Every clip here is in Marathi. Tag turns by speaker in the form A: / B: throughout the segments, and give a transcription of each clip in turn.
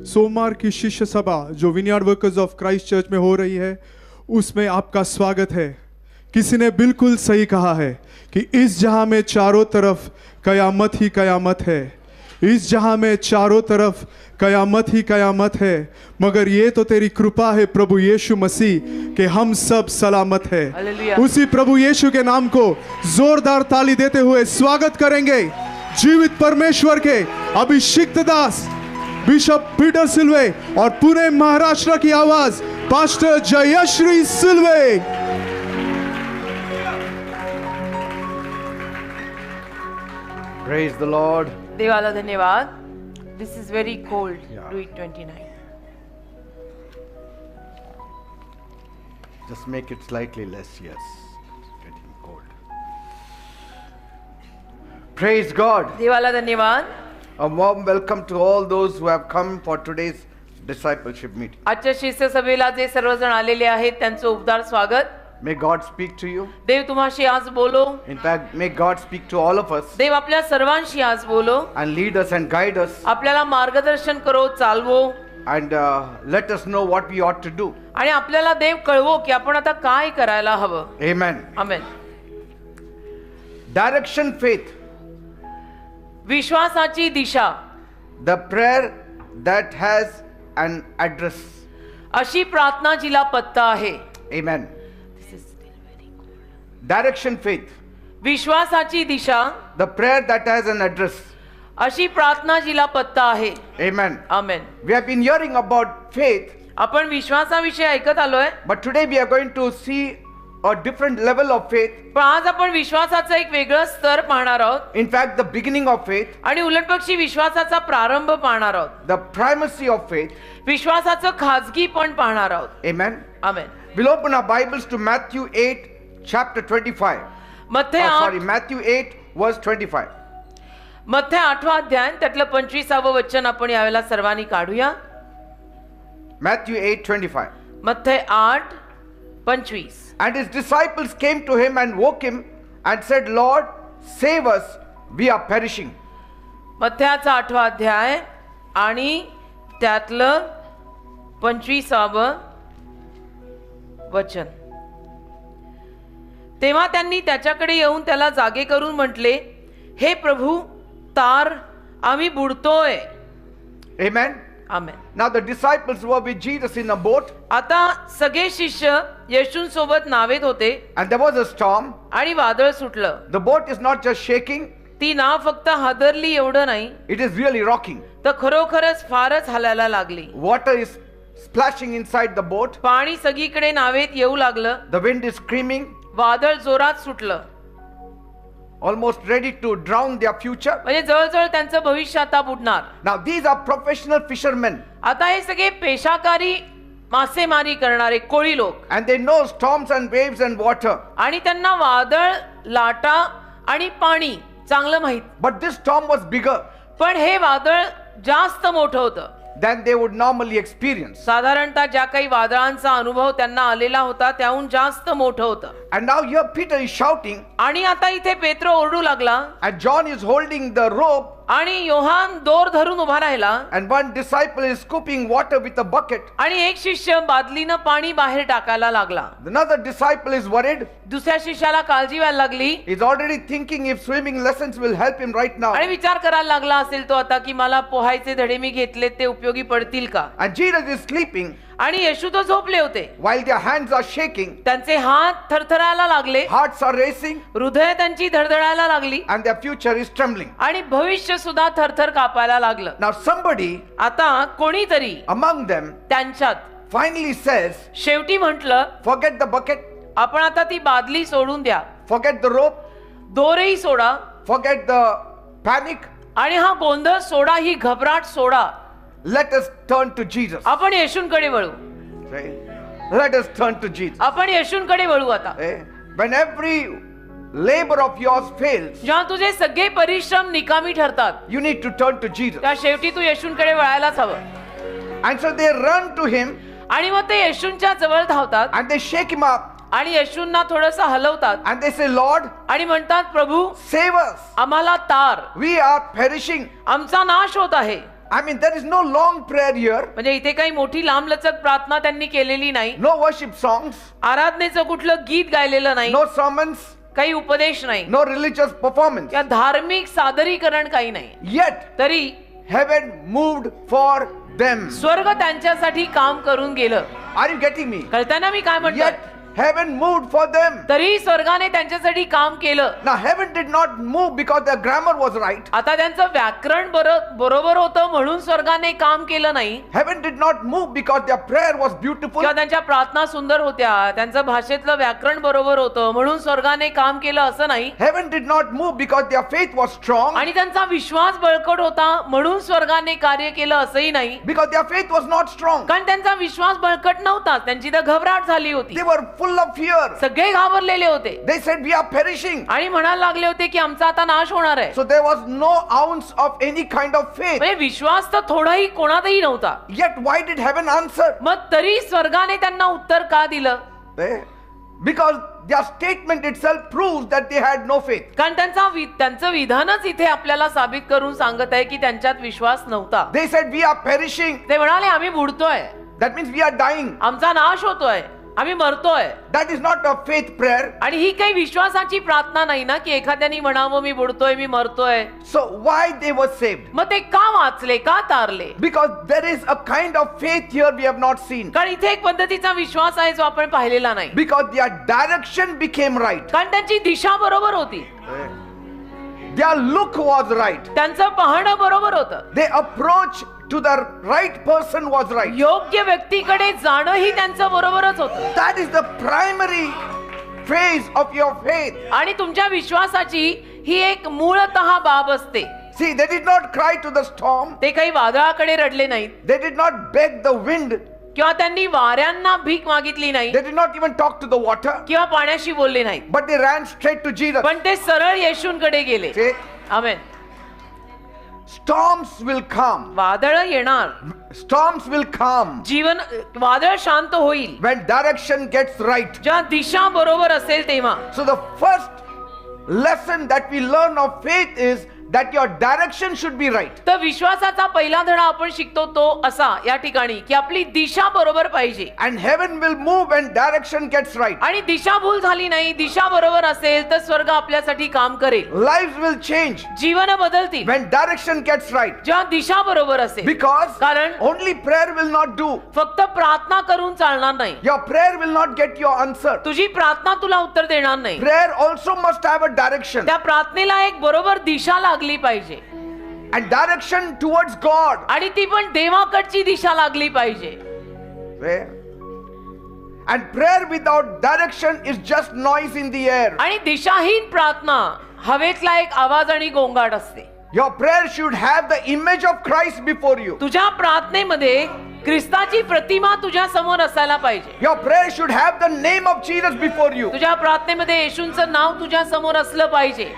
A: सोमवार की शिष्य सभा जो vineyard workers of Christ church में हो रही है, उसमें आपका स्वागत है। किसी ने बिल्कुल सही कहा है कि इस जहां में चारों तरफ कयामत ही कयामत है, इस जहां में चारों तरफ कयामत ही कयामत है, मगर ये तो तेरी कृपा है प्रभु यीशु मसीह कि हम सब सलामत है। उसी प्रभु यीशु के नाम को जोरदार ताली देते हुए स्वागत करेंगे जीवित परमेश्वर के अभिषिक्त दास बिशप पीटर सिल्वे और पुणे महाराष्ट्र की आवाज pastor Jayashree Silve.
B: Praise the Lord.
C: देवाला धन्यवाद। This is very cold. Do it 29.
B: Just make it slightly less. Yes, it's getting cold. Praise God.
C: देवाला धन्यवाद।
B: A warm welcome to all those who have come for today's discipleship meeting.
C: आजच्या शिष्य सभेला जे सर्वजण आलेले आहेत त्यांचं उबदार स्वागत।
B: May God speak to you.
C: देव तुम्हाशी आज बोलो।
B: In fact, may God speak to all of us
C: देव आपल्या सर्वांशी आज बोलो
B: and lead us and guide us
C: आपल्याला मार्गदर्शन करो, चालवो
B: and let us know what we ought to do.
C: आणि आपल्याला देव कळवो की आपण आता काय करायला हवं।
B: Amen.
C: Amen.
B: Direction faith.
C: विश्वासाची Disha,
B: The prayer that has an address.
C: अशी प्रार्थना जिला पत्ता आहे।
B: Amen. Direction faith.
C: विश्वासाची Disha,
B: The prayer that has an address.
C: अशी प्रार्थना जिला पत्ता आहे।
B: Amen.
C: Amen.
B: We have been hearing about faith,
C: आपण विश्वासाविषयी ऐकत आलोय,
B: but today we are going to see a different level of faith.
C: पण आज आपण विश्वासाचा एक वेगळं स्तर पाहणार आहोत
B: In fact, the beginning of faith,
C: आणि उलटपक्षी विश्वासाचा प्रारंभ पाहणार आहोत।
B: the primacy of faith.
C: विश्वासाचं खाजगीपण पाहणार आहोत।
B: Amen.
C: Amen.
B: We'll open our Bibles to Matthew 8, chapter 25. Matthew 8, verse 25.
C: मत्थय 8वा अध्याय त्यातलं 25वे वचन आपण यावेळेला सर्वांनी काढूया।
B: Matthew 8, 25.
C: मत्थय 8:25।
B: And his disciples came to him and woke him and said, Lord, save us, we are perishing.
C: मत्थयाचा 8वा अध्याय आणि त्यातलं 25वे वचन। तेव्हा त्यांनी त्याच्याकडे येऊन त्याला जागे करून म्हटले, हे प्रभू, तार, आम्ही बुडतोय।
B: Amen.
C: Amen.
B: Now the disciples were with Jesus in a boat
C: आता सगळे शिष्य येशूंसोबत नावेत होते
B: and there was a storm.
C: आणि वादळ सुटलं।
B: The boat is not just shaking,
C: ती नाव फक्त हादरली एवढं नाही,
B: it is really rocking.
C: तर खरोखरच फारच हलायला लागली।
B: Water is splashing inside the boat.
C: पाणी सगळीकडे नावेत येऊ लागलं।
B: The wind is screaming,
C: वादळ जोरात सुटलं,
B: almost ready to drown their future.
C: म्हणजे जवळजवळ त्यांचं भविष्य आता बुडणार।
B: Now these are professional fishermen
C: आता हे सगळे पेशाकारी मासेमारी करणारे कोळी लोक,
B: and they know storms and waves and water.
C: आणि त्यांना वादळ, लाटा आणि पाणी चांगलं माहित।
B: But this storm was bigger
C: पण हे वादळ जास्त मोठं होतं
B: than they would normally experience.
C: साधारणतः ज्या काही वादळांचा अनुभव त्यांना आलेला होता त्याहून जास्त मोठं होतं।
B: And now here Peter is shouting
C: आणि आता इथे पेत्र ओरडू लागला
B: and John is holding the rope
C: आणि योहान दोर धरून उभा राहिला
B: and one disciple is scooping water with a bucket.
C: आणि एक शिष्य बादलीनं पाणी बाहेर टाकायला लागला।
B: Another disciple is worried.
C: दुसऱ्या शिष्याला काळजी व्हायला लागली
B: He's already thinking if swimming lessons will help him right now.
C: आणि विचार करायला लागला असेल तो आता की मला पोहायचे धडे मी घेतले ते उपयोगी पडतील का।
B: And Jesus is sleeping
C: आणि येशू तो झोपले होते,
B: while their hands are shaking,
C: त्यांचे हात थरथरायला लागले,
B: hearts are racing,
C: हृदय त्यांची धडधडायला लागली
B: and their future is trembling.
C: आणि भविष्य सुद्धा थरथर कापायला लागलं।
B: Now somebody
C: आता कोणीतरी
B: among them
C: त्यांच्यात
B: finally says,
C: शेवटी म्हटलं,
B: forget the bucket,
C: आपण आता ती बादली सोडून द्या,
B: forget the rope,
C: दोरही soda
B: forget the panic.
C: आणि हा गोंधळ सोडा, ही घबराट सोडा,
B: Let us turn to Jesus.
C: आपण येशूंकडे वळू।
B: Right? Let us turn to Jesus.
C: आपण येशूंकडे वळू आता।
B: When every labor of yours fails,
C: जेव्हा तुझे सगळे परिश्रम निकामी ठरतात,
B: you need to turn to Jesus.
C: त्या शेवटी तू येशूंकडे वळायलाच हवं।
B: And so they run to him
C: आणि मग ते येशूंच्या जवळ धावतात
B: and they shake him up
C: आणि येशूंना थोडंसं हलवतात
B: and they say, Lord,
C: आणि म्हणतात, प्रभू,
B: save us.
C: आम्हाला तार,
B: We are perishing.
C: आमचा नाश होत आहे।
B: I mean, there is no long prayer here.
C: म्हणजे इथे काही मोठी लांबलचक प्रार्थना त्यांनी केलेली नाही.
B: No worship songs.
C: आराधनेचं कुठलं गीत गायलेलं नाही.
B: No sermons.
C: काही उपदेश नाही.
B: No religious performance.
C: या धार्मिक सादरीकरण काही नाही.
B: Yet
C: तरी
B: heaven moved for them.
C: स्वर्ग त्यांच्यासाठी काम करून गेलं.
B: Are you getting me?
C: कळताना मी काय म्हणतो?
B: Yet heaven moved for them.
C: तरी स्वर्गाने त्यांच्यासाठी काम केलं.
B: Now heaven did not move because their grammar was right.
C: आता त्यांचं व्याकरण बरोबर होतं म्हणून स्वर्गाने काम केलं नाही.
B: Heaven did not move because their prayer was beautiful.
C: किंवा त्यांच्या प्रार्थना सुंदर होत्या, त्यांचं भाषेतलं व्याकरण बरोबर होतं म्हणून स्वर्गाने काम केलं असं नाही.
B: Heaven did not move because their faith was strong.
C: आणि त्यांचा विश्वास बळकट होता म्हणून स्वर्गाने कार्य केलं असंही नाही.
B: Because their faith was not strong.
C: कारण त्यांचा विश्वास बळकट नव्हता, त्यांची तर घबराट झाली होती.
B: They were full of fear.
C: सगळे घाबरलेले होते.
B: They said we are perishing.
C: आणि म्हणायला लागले होते की आमचा आता नाश होणार आहे.
B: So there was no ounce of any kind of faith.
C: म्हणजे विश्वास तर थोडाही कोणातही नव्हता.
B: Yet why did heaven answer?
C: मग तरी स्वर्गाने त्यांना उत्तर का दिलं?
B: Because their statement itself proves that they had no faith.
C: कारण त्यांचं विधानच इथे आपल्याला साबित करून सांगत आहे की त्यांच्यात विश्वास नव्हता.
B: They said we are perishing.
C: ते म्हणाले आम्ही बुडतोय.
B: That means we are dying.
C: आमचा नाश होतोय, आम्ही मरतोय.
B: That is not a faith prayer.
C: आणि ही काही विश्वासाची प्रार्थना नाही ना की एखाद्याने म्हणावं मी बुडतोय, मी मरतोय.
B: So why they were saved?
C: मग ते का वाचले, का तारले?
B: Because there is a kind of faith here we have not seen.
C: कारण इथे एक पद्धतीचा विश्वास आहे जो आपण पाहिलेला नाही.
B: Because their direction became right.
C: कारण त्यांची दिशा बरोबर होती.
B: Their look was right.
C: त्यांचं पाहणं बरोबर होतं.
B: Their approach to the right person was right.
C: योग्य व्यक्तीकडे जाणं ही त्यांचं बरोबरच होतं.
B: That is the primary phase of your faith.
C: आणि तुमच्या विश्वासाची ही एक मूळतः बाब असते.
B: See, they did not cry to the storm.
C: ते काही वादळाकडे रडले नाहीत.
B: They did not beg the wind.
C: किंवा त्यांनी वाऱ्यांना भीक मागितली नाही.
B: They did not even talk to the water.
C: किंवा पाण्याशी बोलले नाहीत.
B: But they ran straight to Jesus.
C: पण ते सरळ येशूंकडे गेले.
B: See?
C: Amen.
B: Storms will come.
C: वादळ येणार.
B: Storms will come.
C: वादळ शांत होईल
B: When direction gets right.
C: जेव्हा दिशा बरोबर असेल तेव्हा.
B: So the first lesson that we learn of faith is that your direction should be right.
C: तर विश्वासाचा पहिला धडा आपण शिकतो तो असा या ठिकाणी की आपली दिशा बरोबर पाहिजे.
B: And heaven will move when direction gets right.
C: आणि दिशाभूल झाली नाही, दिशा बरोबर असेल तर स्वर्ग आपल्यासाठी काम करेल.
B: Lives will change
C: जीवन बदलतील
B: when direction gets right.
C: जेव्हा दिशा बरोबर असेल.
B: Because
C: कारण
B: only prayer will not do.
C: फक्त प्रार्थना करून चालणार नाही.
B: Your prayer will not get your answer.
C: तुझी प्रार्थना तुला उत्तर देणार नाही.
B: Prayer also must have a direction.
C: त्या प्रार्थनेला एक बरोबर दिशा लागली पाहिजे.
B: And direction towards God.
C: आणि ती पण देवाकडची दिशा लागली पाहिजे.
B: And prayer without direction is just noise in the air.
C: आणि दिशाहीन प्रार्थना हवेतला एक आवाज आणि गोंगाट असते.
B: Your prayer should have the image of Christ before you.
C: तुझ्या प्रार्थनेमध्ये ख्रिस्ताची प्रतिमा तुझ्या समोर असायला पाहिजे.
B: Your prayer should have the name of Jesus before you.
C: तुझ्या प्रार्थनेमध्ये येशूंचं नाव तुझ्या समोर असलं पाहिजे.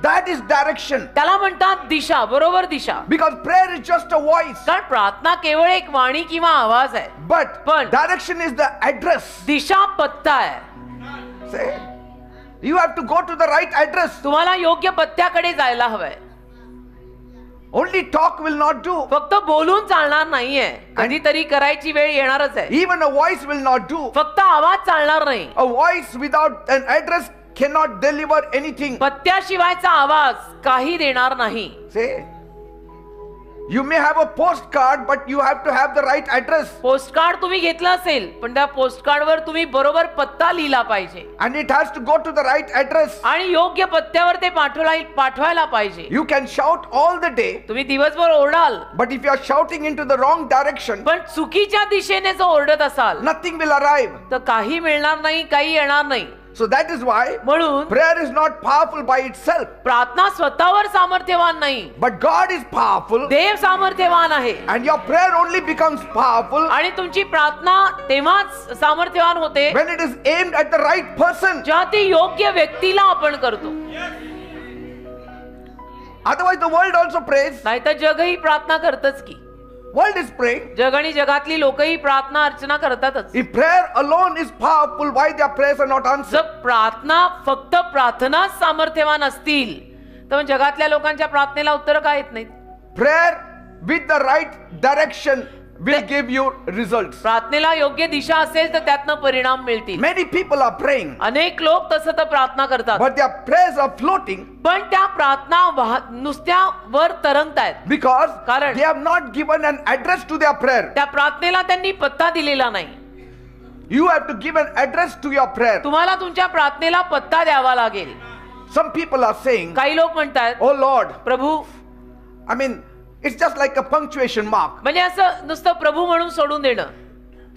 B: That is direction.
C: त्याला म्हणतात दिशा, बरोबर दिशा.
B: Because prayer is just a voice.
C: कारण प्रार्थना केवळ एक वाणी किंवा आवाज आहे.
B: But direction is the address.
C: दिशा पत्ता आहे.
B: Say, you have to go to the right address.
C: तुम्हाला योग्य पत्त्याकडे जायला हवंय.
B: Only talk will not do.
C: फक्त बोलून चालणार नाहीये. कधीतरी करायची वेळ येणारच आहे.
B: Even a voice will not do.
C: फक्त आवाज चालणार नाही.
B: A voice without an address cannot deliver anything.
C: पत्त्याशिवायचा आवाज काही देणार नाही.
B: Say, you may have a postcard, but you have to have the right address.
C: Postcard तुम्ही घेतलं असेल पण त्या पोस्टकार्डवर तुम्ही बरोबर पत्ता लिहिला पाहिजे.
B: And it has to go to the right address.
C: आणि योग्य पत्त्यावर ते पाठवायला पाहिजे.
B: You can shout all the day.
C: तुम्ही दिवसभर ओरडाल.
B: But if you are shouting into the wrong direction.
C: पण चुकीच्या दिशेने जर ओरडत असाल.
B: Nothing will arrive.
C: तर काही मिळणार नाही, काही येणार नाही.
B: So that is why
C: म्हणून
B: prayer is not powerful by itself.
C: प्रार्थना स्वतःवर सामर्थ्यवान नाही.
B: But God is powerful.
C: देव सामर्थ्यवान आहे.
B: And your prayer only becomes powerful.
C: आणि तुमची प्रार्थना तेव्हाच सामर्थ्यवान होते
B: when it is aimed at the right person.
C: जेव्हा ती योग्य व्यक्तीला आपण करतो.
B: Otherwise the world also prays.
C: नाहीतर जगही प्रार्थना करतच की.
B: World is praying.
C: जग आणि जगातली लोकही प्रार्थना अर्चना करतातच.
B: If prayer alone is powerful, why their prayers are not answered?
C: जर प्रार्थना फक्त प्रार्थनाच सामर्थ्यवान असतील तर जगातल्या लोकांच्या प्रार्थनेला उत्तर का येत नाहीत?
B: Prayer with the right direction will give you results.
C: प्रार्थनेला योग्य दिशा असेल तर त्यातनं परिणाम मिळतील.
B: Many people are praying,
C: अनेक लोक तसं तर प्रार्थना करतात,
B: but their prayers are floating
C: पण त्या प्रार्थना नुसत्या वर तरंगतायत
B: because
C: कारण
B: they have not given an address to their prayer.
C: त्या प्रार्थनेला त्यांनी पत्ता दिलेला नाही.
B: You have to give an address to your prayer.
C: तुम्हाला तुमच्या प्रार्थनेला पत्ता द्यावा लागेल.
B: Some people are saying,
C: काही लोक म्हणतात,
B: oh Lord,
C: Prabhu,
B: I mean, it's just like a punctuation mark.
C: म्हणजे असं नुसतं प्रभू म्हणून सोडून देणं.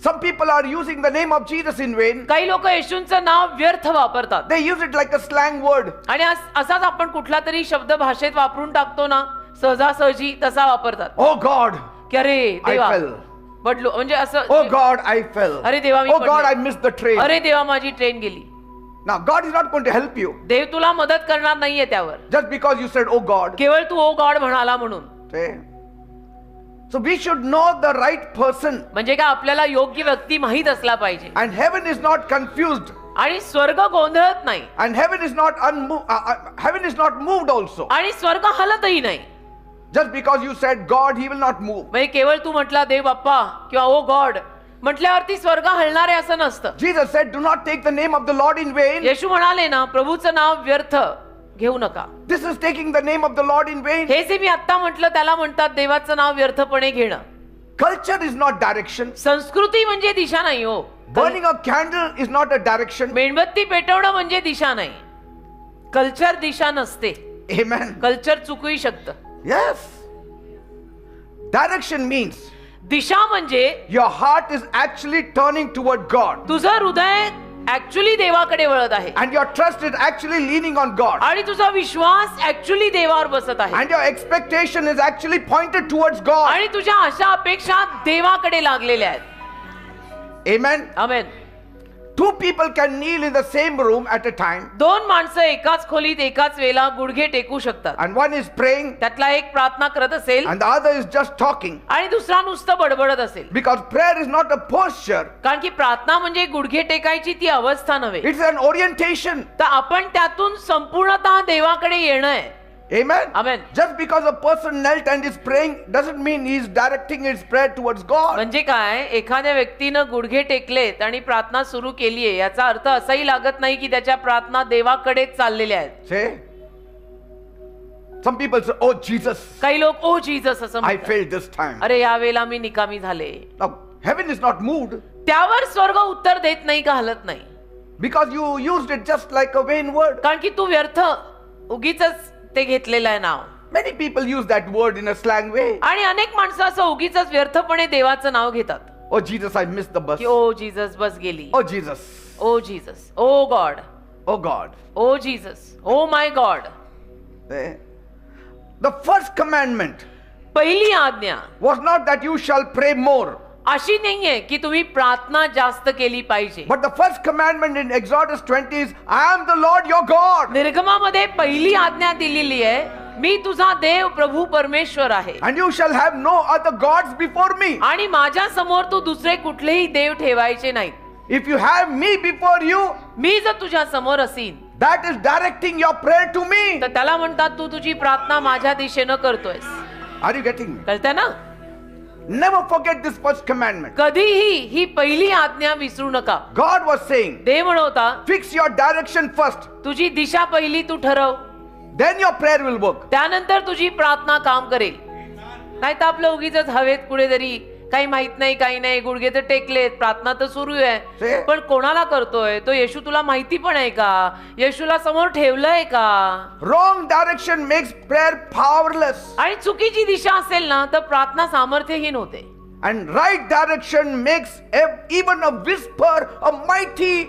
B: Some people are using the name of Jesus in vain.
C: काही लोक येशूंचं नाव व्यर्थ वापरतात
B: They use it like a slang word.
C: आणि असाच आपण कुठला तरी शब्द भाषेत वापरून टाकतो ना, सहजासहजी तसा वापरतात.
B: Oh God,
C: की अरे
B: I
C: देवा
B: fell.
C: पडलो, म्हणजे असं,
B: Oh God, I fell.
C: अरे देवा मी
B: Oh God, I
C: पडले.
B: missed the train.
C: अरे देवा माझी ट्रेन गेली.
B: Now God is not going to help you
C: देव तुला मदत करणार नाहीये त्यावर,
B: just because you said oh God.
C: केवळ तू ओ गॉड म्हणाला म्हणून.
B: See? So we should know the right person,
C: म्हणजे काय, आपल्याला योग्य व्यक्ती माहित असला पाहिजे.
B: and heaven is not confused,
C: आणि स्वर्ग गोंधळत नाही,
B: and heaven is not moved also.
C: आणि स्वर्ग हलतही नाही.
B: Just because you said God, he will not move.
C: म्हणजे केवळ तू म्हटला देव बाप्पा किंवा ओ गॉड म्हटल्यावरती स्वर्ग हलणार आहे असं नसतं.
B: Jesus said, do not take the name of the Lord in vain.
C: येशू म्हणाले ना, प्रभूचं नाव व्यर्थ घेऊ नका.
B: This is taking the name of the Lord in vain.
C: हे जे मी आता म्हटलं त्याला म्हणतात देवाचं नाव व्यर्थपणे घेणं.
B: Culture is not direction.
C: संस्कृती म्हणजे दिशा नाही हो.
B: Burning a candle is not a direction.
C: मेणबत्ती पेटवणं म्हणजे दिशा नाही. कल्चर दिशा नसते.
B: Amen.
C: कल्चर चुकूही शकतं.
B: Yes. Direction means
C: दिशा म्हणजे
B: your heart is actually turning toward God.
C: तुझं हृदय ऍक्च्युली देवाकडे वळत आहे,
B: And your trust is actually leaning on God.
C: आणि तुझा विश्वास ऍक्च्युली देवावर बसत आहे,
B: And your expectation is actually pointed towards God.
C: आणि तुझ्या आशा अपेक्षा देवाकडे लागलेल्या आहेत.
B: Amen.
C: Amen.
B: Two people can kneel in the same room at a time.
C: दोन माणसं एकाच खोलीत एकाच वेळेला गुडघे टेकू शकतात.
B: And one is praying
C: त्यातला एक प्रार्थना करत असेल
B: and the other is just talking.
C: आणि दुसरा नुसतं बडबडत असेल.
B: Because prayer is not a posture.
C: कारण की प्रार्थना म्हणजे गुडघे टेकायची ती अवस्था नव्हे,
B: It's an orientation.
C: तर आपण त्यातून संपूर्णतः देवाकडे येणं आहे.
B: Amen.
C: Amen.
B: Just because a person knelt and is praying doesn't mean he is directing his prayer towards God.
C: म्हणजे काय, एखाद्या व्यक्तीनं गुडघे टेकलेत आणि प्रार्थना सुरू केली आहे याचा अर्थ असाही लागत नाही की त्याच्या प्रार्थना देवाकडेच चाललेल्या आहेत.
B: Say. Some people say, oh Jesus,
C: काही लोक ओ जीसस असं
B: I
C: म्हणतात.
B: failed this time.
C: अरे यावेळेला मी निकामी झाले.
B: Now, heaven is not moved
C: त्यावर स्वर्ग उत्तर देत नाही का हलत नाही,
B: because you used it just like a vain word.
C: कारण की तू व्यर्थ उगीचच ते घेतलेलं आहे नाव.
B: Many people use that word in a slang way.
C: आणि अनेक माणसं असं उगीचच व्यर्थपणे देवाचं नाव घेतात
B: Oh Jesus, I missed the bus.
C: की ओ जीसस बस गेली,
B: Oh Jesus.
C: Oh Jesus, oh God,
B: Oh God.
C: Oh Jesus, oh my God.
B: Eh? The first commandment
C: पहिली आज्ञा
B: was not that you shall pray more,
C: अशी नाहीये की तुम्ही प्रार्थना जास्त केली पाहिजे.
B: but the first commandment in Exodus 20 is, I am the Lord your God.
C: निर्गमामध्ये पहिली आज्ञा दिलेली आहे, मी तुझा देव प्रभू परमेश्वर आहे,
B: And you shall have no other gods before me.
C: आणि माझ्या समोर तू दुसरे कुठलेही देव ठेवायचे नाहीत.
B: If you have me before you,
C: मी जर तुझ्या समोर असीन
B: that is directing your prayer to me.
C: तर त्याला म्हणतात तू तुझी प्रार्थना माझ्या दिशेनं करतोयस.
B: Are you getting me?
C: कळतंय ना?
B: Never forget this first commandment.
C: कधीही ही पहिली आज्ञा विसरू नका.
B: God was saying,
C: देव म्हणता
B: fix your direction first,
C: तुझी दिशा पहिली तू ठरव,
B: then your prayer will work.
C: त्यानंतर तुझी प्रार्थना काम करेल. नाही तर आपलं उगीच हवेत कुठेतरी काही माहित नाही, काही नाही, गुडघे तर टेकलेत, प्रार्थना तर सुरू आहे, पण कोणाला करतोय तो? येशू तुला माहिती पण आहे का? येशूला समोर ठेवलंय का?
B: Wrong direction makes prayer powerless.
C: आणि चुकीची दिशा असेल ना तर प्रार्थना सामर्थ्यहीन होते.
B: And right direction makes even a whisper a mighty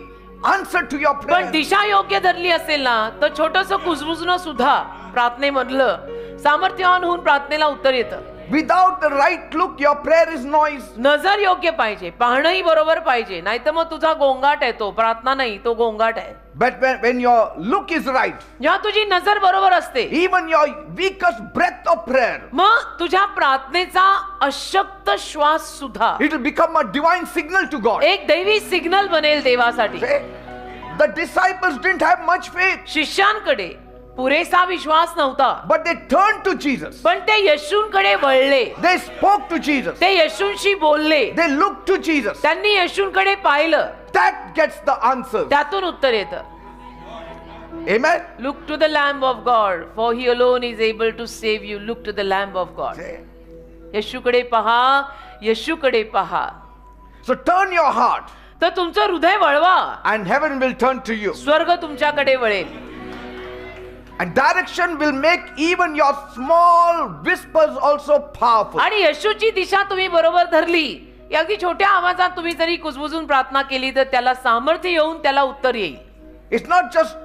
B: answer to your
C: पण
B: prayer.
C: दिशा योग्य धरली असेल ना तर छोटस कुजबुजणं सुद्धा प्रार्थनेमधलं सामर्थ्यवान होऊन प्रार्थनेला उत्तर येतं.
B: Without the right look, your prayer is noise.
C: नजर योग्य पाहिजे, पाहणंही बरोबर पाहिजे, नाही तर मग तुझा गोंगाट आहे, तो प्रार्थना नाही, तो गोंगाट आहे.
B: But when your look is right,
C: जेव्हा तुझी नजर बरोबर असते,
B: even your weakest breath of prayer,
C: मग तुझ्या प्रार्थनेचा अशक्त श्वास सुद्धा
B: it will become a divine signal to God.
C: एक दैवी सिग्नल बनेल देवासाठी.
B: See? The disciples didn't have much faith.
C: शिष्यांकडे पुरेसा विश्वास नव्हता,
B: but they turned to Jesus.
C: पण ते येशूंकडे वळले,
B: They spoke to Jesus.
C: ते येशूंशी बोलले,
B: They looked to Jesus.
C: त्यांनी येशूंकडे पाहिलं.
B: That gets the answer.
C: त्यातून उत्तर येतं.
B: Amen.
C: Look to the Lamb of God, for He alone is able to save you. Look to the Lamb of God. येशूकडे पहा, येशूकडे पहा.
B: So turn your heart,
C: तर तुमचं हृदय वळवा,
B: and heaven will turn to you.
C: स्वर्ग तुमच्याकडे वळेल.
B: And direction will make even your small whispers also powerful.
C: आणि येशूची दिशा तुम्ही बरोबर धरली, अगदी छोट्या आवाजात तुम्ही जरी कुजबुजून प्रार्थना केली तर त्याला सामर्थ्य येऊन त्याला उत्तर येईल.
B: It's not just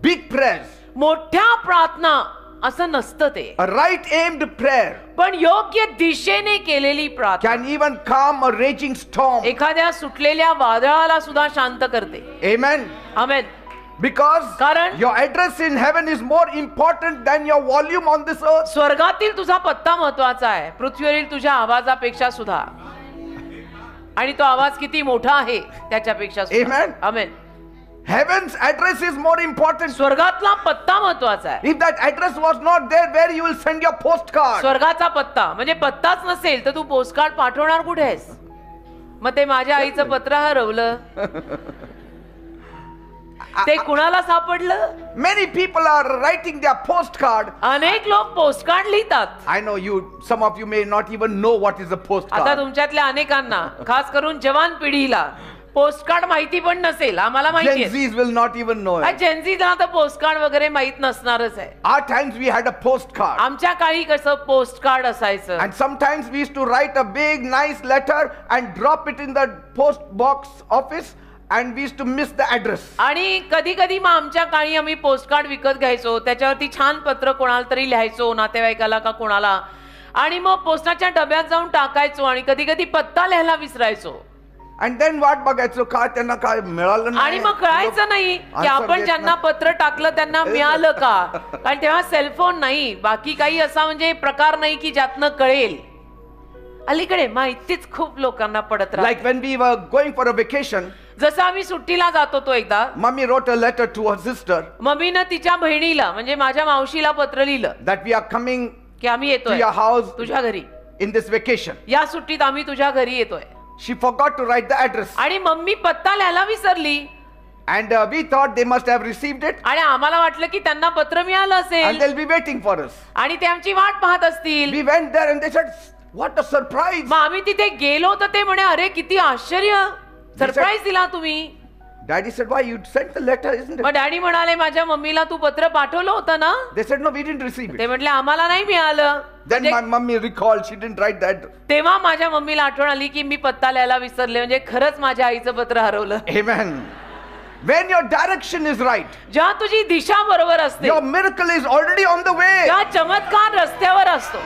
B: big prayers.
C: मोठ्या प्रार्थना असं नसतं ते,
B: A right aimed prayer
C: पण योग्य दिशेने केलेली प्रार्थना
B: can even calm a raging storm.
C: एखाद्या सुटलेल्या वादळाला सुद्धा शांत करते.
B: Amen.
C: आमेन.
B: Because
C: कारण
B: your address in heaven is more important than your volume on this earth.
C: स्वर्गातील तुझा पत्ता महत्वाचा आहे पृथ्वीवरील तुझ्या आवाजापेक्षा सुद्धा, आणि तो आवाज किती मोठा आहे त्याच्यापेक्षा सुद्धा.
B: Amen.
C: Amen.
B: Heaven's address is more important.
C: स्वर्गातला पत्ता महत्वाचा आहे.
B: If that address was not there, where you will send your postcard?
C: स्वर्गाचा पत्ता म्हणजे पत्ताच नसेल तर तू पोस्टकार्ड पाठवणार कुठे आहेस? मग ते माझ्या आईचं पत्र हरवलं, ते कुणाला सापडलं?
B: Many people are writing their postcard.
C: अनेक लोक पोस्टकार्ड लिहितात.
B: I know you, some of you may not even know what is a
C: आता
B: postcard.
C: तुमच्यातल्या अनेकांना, खास करून जवान पिढीला पोस्टकार्ड माहिती पण नसेल. आम्हाला
B: Gen
C: माहिती आहे,
B: Zs will not even know it.
C: जेनझीला तर पोस्टकार्ड वगैरे माहित नसणारच आहे.
B: Our times we had a postcard.
C: आमच्या काळी कसं पोस्टकार्ड असायचं,
B: And sometimes we used to write a big nice letter and drop it in the post box office, and we used to miss the address.
C: आणि कधी कधी मग आमच्या काळी आम्ही पोस्टकार्ड विकत घ्यायचो, त्याच्यावरती छान पत्र कोणाला तरी लिहायचो, नातेवाईकाला का कोणाला, आणि मग पोस्टाच्या डब्यात जाऊन टाकायचो, आणि कधी कधी पत्ता लिहायला विसरायचो.
B: And then वाट बघायचो का त्यांना काय मिळालं नाही.
C: आणि मग कळायचं नाही की आपण ज्यांना पत्र टाकलं त्यांना मिळालं का, कारण तेव्हा सेलफोन नाही, बाकी काही असा म्हणजे प्रकार नाही की ज्यातनं कळेल. अलीकडे माहितीच खूप लोकांना पडत राहते.
B: Like when we were going for a vacation,
C: जसं आम्ही सुट्टीला जात होतो एकदा,
B: Mummy wrote a letter to her sister
C: मम्मीनं तिच्या बहिणीला म्हणजे माझ्या मावशीला पत्र लिहिलं
B: that we are coming
C: की आम्ही
B: to
C: येतोय
B: your house
C: तुझ्या घरी,
B: in this vacation.
C: या सुट्टीत आम्ही तुझ्या घरी येतोय.
B: She forgot to write the address,
C: आणि मम्मी पत्ता लिहायला विसरली,
B: and we thought they must have received it
C: आणि आम्हाला वाटलं की त्यांना पत्र मिळालं
B: and
C: असेल
B: they'll be waiting for us.
C: आणि ते आमची वाट पाहत असतील.
B: We went there and they said, what a surprise.
C: मग आम्ही तिथे गेलो तर ते म्हणे, अरे किती आश्चर्य, सरप्राईज दिला तुम्ही.
B: Daddy said, why you sent the letter, isn't
C: मग
B: it?
C: डॅडी म्हणाले, माझ्या मम्मीला तू पत्र पाठवलं होतं ना?
B: They said, no, we didn't receive
C: ते
B: it.
C: म्हटले आम्हाला नाही मिळालं.
B: Then
C: म्हणजे
B: my mummy recalled she didn't write that.
C: तेव्हा माझ्या मम्मीला आठवण आली की मी पत्ता लिहायला विसरले, म्हणजे खरंच माझ्या आईचं पत्र हरवलं.
B: Amen. When your direction is right,
C: जेव्हा तुझी दिशा बरोबर असते,
B: your miracle is already on the way.
C: तेव्हा चमत्कार रस्त्यावर असतो.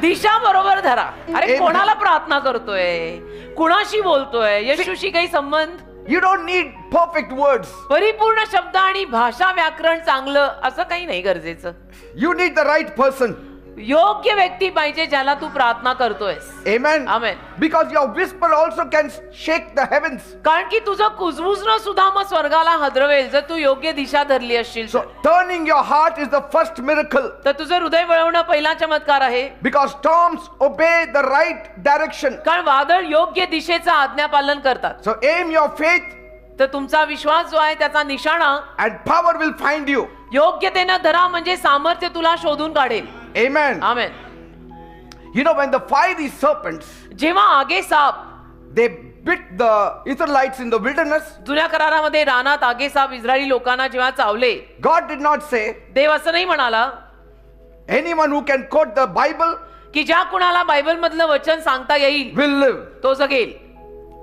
C: दिशा बरोबर धरा. अरे
B: Amen.
C: कोणाला प्रार्थना करतोय, कुणाशी बोलतोय, येशूशी काही संबंध?
B: You don't need perfect words.
C: परिपूर्ण शब्द आणि भाषा व्याकरण चांगलं असं काही नाही गरजेचं.
B: You need the right person.
C: योग्य व्यक्ती पाहिजे ज्याला तू प्रार्थना करतोयस.
B: Amen.
C: Amen.
B: Because your whisper also can shake the heavens.
C: कारण की तुझं कुजबुजणं सुद्धा मग स्वर्गाला हादरवेल जर तू योग्य दिशा धरली असशील.
B: So turning your heart is the first miracle.
C: तर तुझं हृदय वळवणं पहिला चमत्कार आहे.
B: Because storms obey the right direction.
C: कारण वादळ योग्य दिशेचं आज्ञापालन करतात.
B: So aim your faith
C: तर तुमचा विश्वास जो आहे त्याचा निशाणा
B: and power will find you.
C: योग्यतेनं धरा, म्हणजे सामर्थ्य तुला शोधून काढेल.
B: Amen.
C: Amen.
B: You know, when the fiery serpents,
C: जेव्हा आगे साप,
B: they bit the Israelites in the wilderness,
C: जुन्या करारामध्ये रानात आगे साप इस्रायली लोकांना जेव्हा चावले,
B: God did not say,
C: देव असं नाही म्हणाला
B: anyone who can quote the Bible
C: की ज्या कुणाला बायबल मधलं वचन सांगता येईल
B: will live.
C: तो जगेल,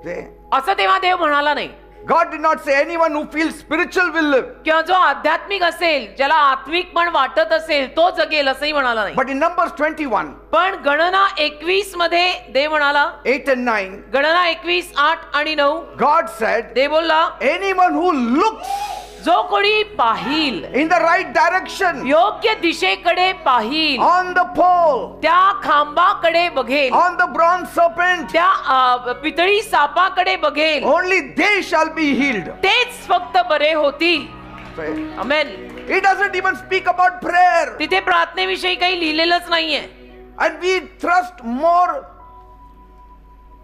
B: See?
C: असं तेव्हा देव म्हणाला नाही.
B: God did not say anyone who feels spiritual will live.
C: किंवा जो आध्यात्मिक असेल, ज्याला आत्मिक पण वाटत असेल तो जगेल असंही म्हणाला नाही.
B: But in Numbers 21,
C: पण गणना 21 मध्ये देव म्हणाला,
B: 8 and 9,
C: गणना 21, 8 आणि 9,
B: God said,
C: देव बोलला,
B: anyone who looks
C: जो कोणी पाहिल,
B: in the right direction,
C: योग्य दिशेकडे पाहिल,
B: on the pole,
C: त्या खांबाकडे बघेल,
B: on the bronze serpent,
C: त्या पितळी सापाकडे बघेल,
B: only they shall be healed.
C: तेच फक्त बरे होतील.
B: Say,
C: amen.
B: It doesn't even speak about prayer.
C: तिथे प्रार्थनेविषयी काही लिहिलेलंच नाहीये.
B: And we thrust more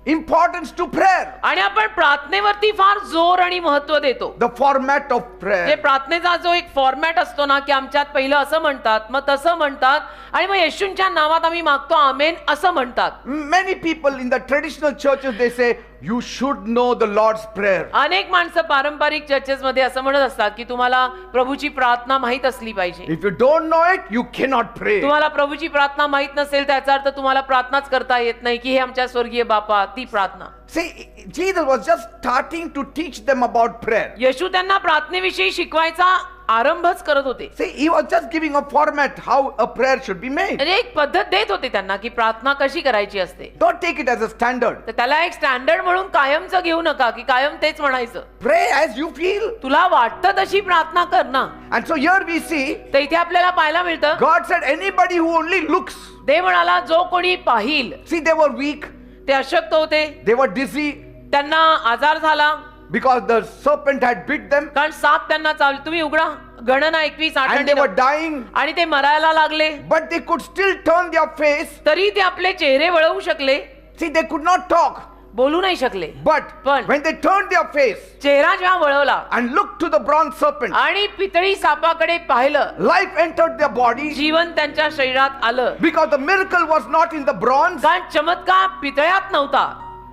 B: importance to prayer.
C: आणि आपण प्रार्थनेवरती फार जोर आणि महत्व देतो.
B: The format of
C: जे
B: prayer.
C: प्रार्थनेचा जो एक फॉर्मॅट असतो ना, की आमच्यात पहिलं असं म्हणतात, मग तसं म्हणतात, आणि मग येशूंच्या नावात आम्ही मागतो आमेन असं म्हणतात.
B: Many people in the traditional churches, they say, you should know the Lord's Prayer.
C: अनेक माणसं पारंपरिक चर्चेस मध्ये असं म्हणत असतात की तुम्हाला प्रभूची प्रार्थना माहित असली पाहिजे.
B: If you don't know it, you cannot pray.
C: तुम्हाला प्रभूची प्रार्थना माहित नसेल त्याचा अर्थ तुम्हाला प्रार्थनाच करता येत नाही, की हे आमच्या स्वर्गीय बापा ती प्रार्थना.
B: See, Jesus was just starting to teach them about prayer.
C: येशू त्यांना प्रार्थनेविषयी शिकवायचा आरंभच करत होते.
B: See, he was just giving a format how a prayer should be made.
C: म्हणजे एक पद्धत देत होते त्यांना की प्रार्थना कशी करायची असते.
B: Don't take it as a standard.
C: तर त्याला एक स्टँडर्ड म्हणून कायमचं घेऊ नका की कायम तेच म्हणायचं.
B: Pray as you feel.
C: तुला वाटतं तशी प्रार्थना कर ना.
B: And so here we see,
C: तर इथे आपल्याला पाहायला मिळतं
B: God said, anybody who only looks.
C: देव म्हणाला जो कोणी पाहिल.
B: See, they were weak.
C: ते अशक्त होते,
B: They were dizzy
C: त्यांना आजार झाला
B: because the serpent had bit them.
C: कारण साप त्यांना चावले. तुम्ही उघडा गणना 21
B: And they were dying.
C: आणि ते मरायला लागले,
B: But they could still turn their face.
C: तरी ते आपले चेहरे वळवू शकले,
B: See, they could not talk.
C: बोलू नाही शकले.
B: But
C: पण
B: when they turned their face
C: चेहरा जेव्हा वळवला
B: and looked to the bronze serpent,
C: आणि पितळी सापाकडे पाहिलं,
B: life entered their body
C: जीवन त्यांच्या शरीरात आलं.
B: because the miracle was not in the bronze,
C: कारण चमत्कार पितळ्यात नव्हता,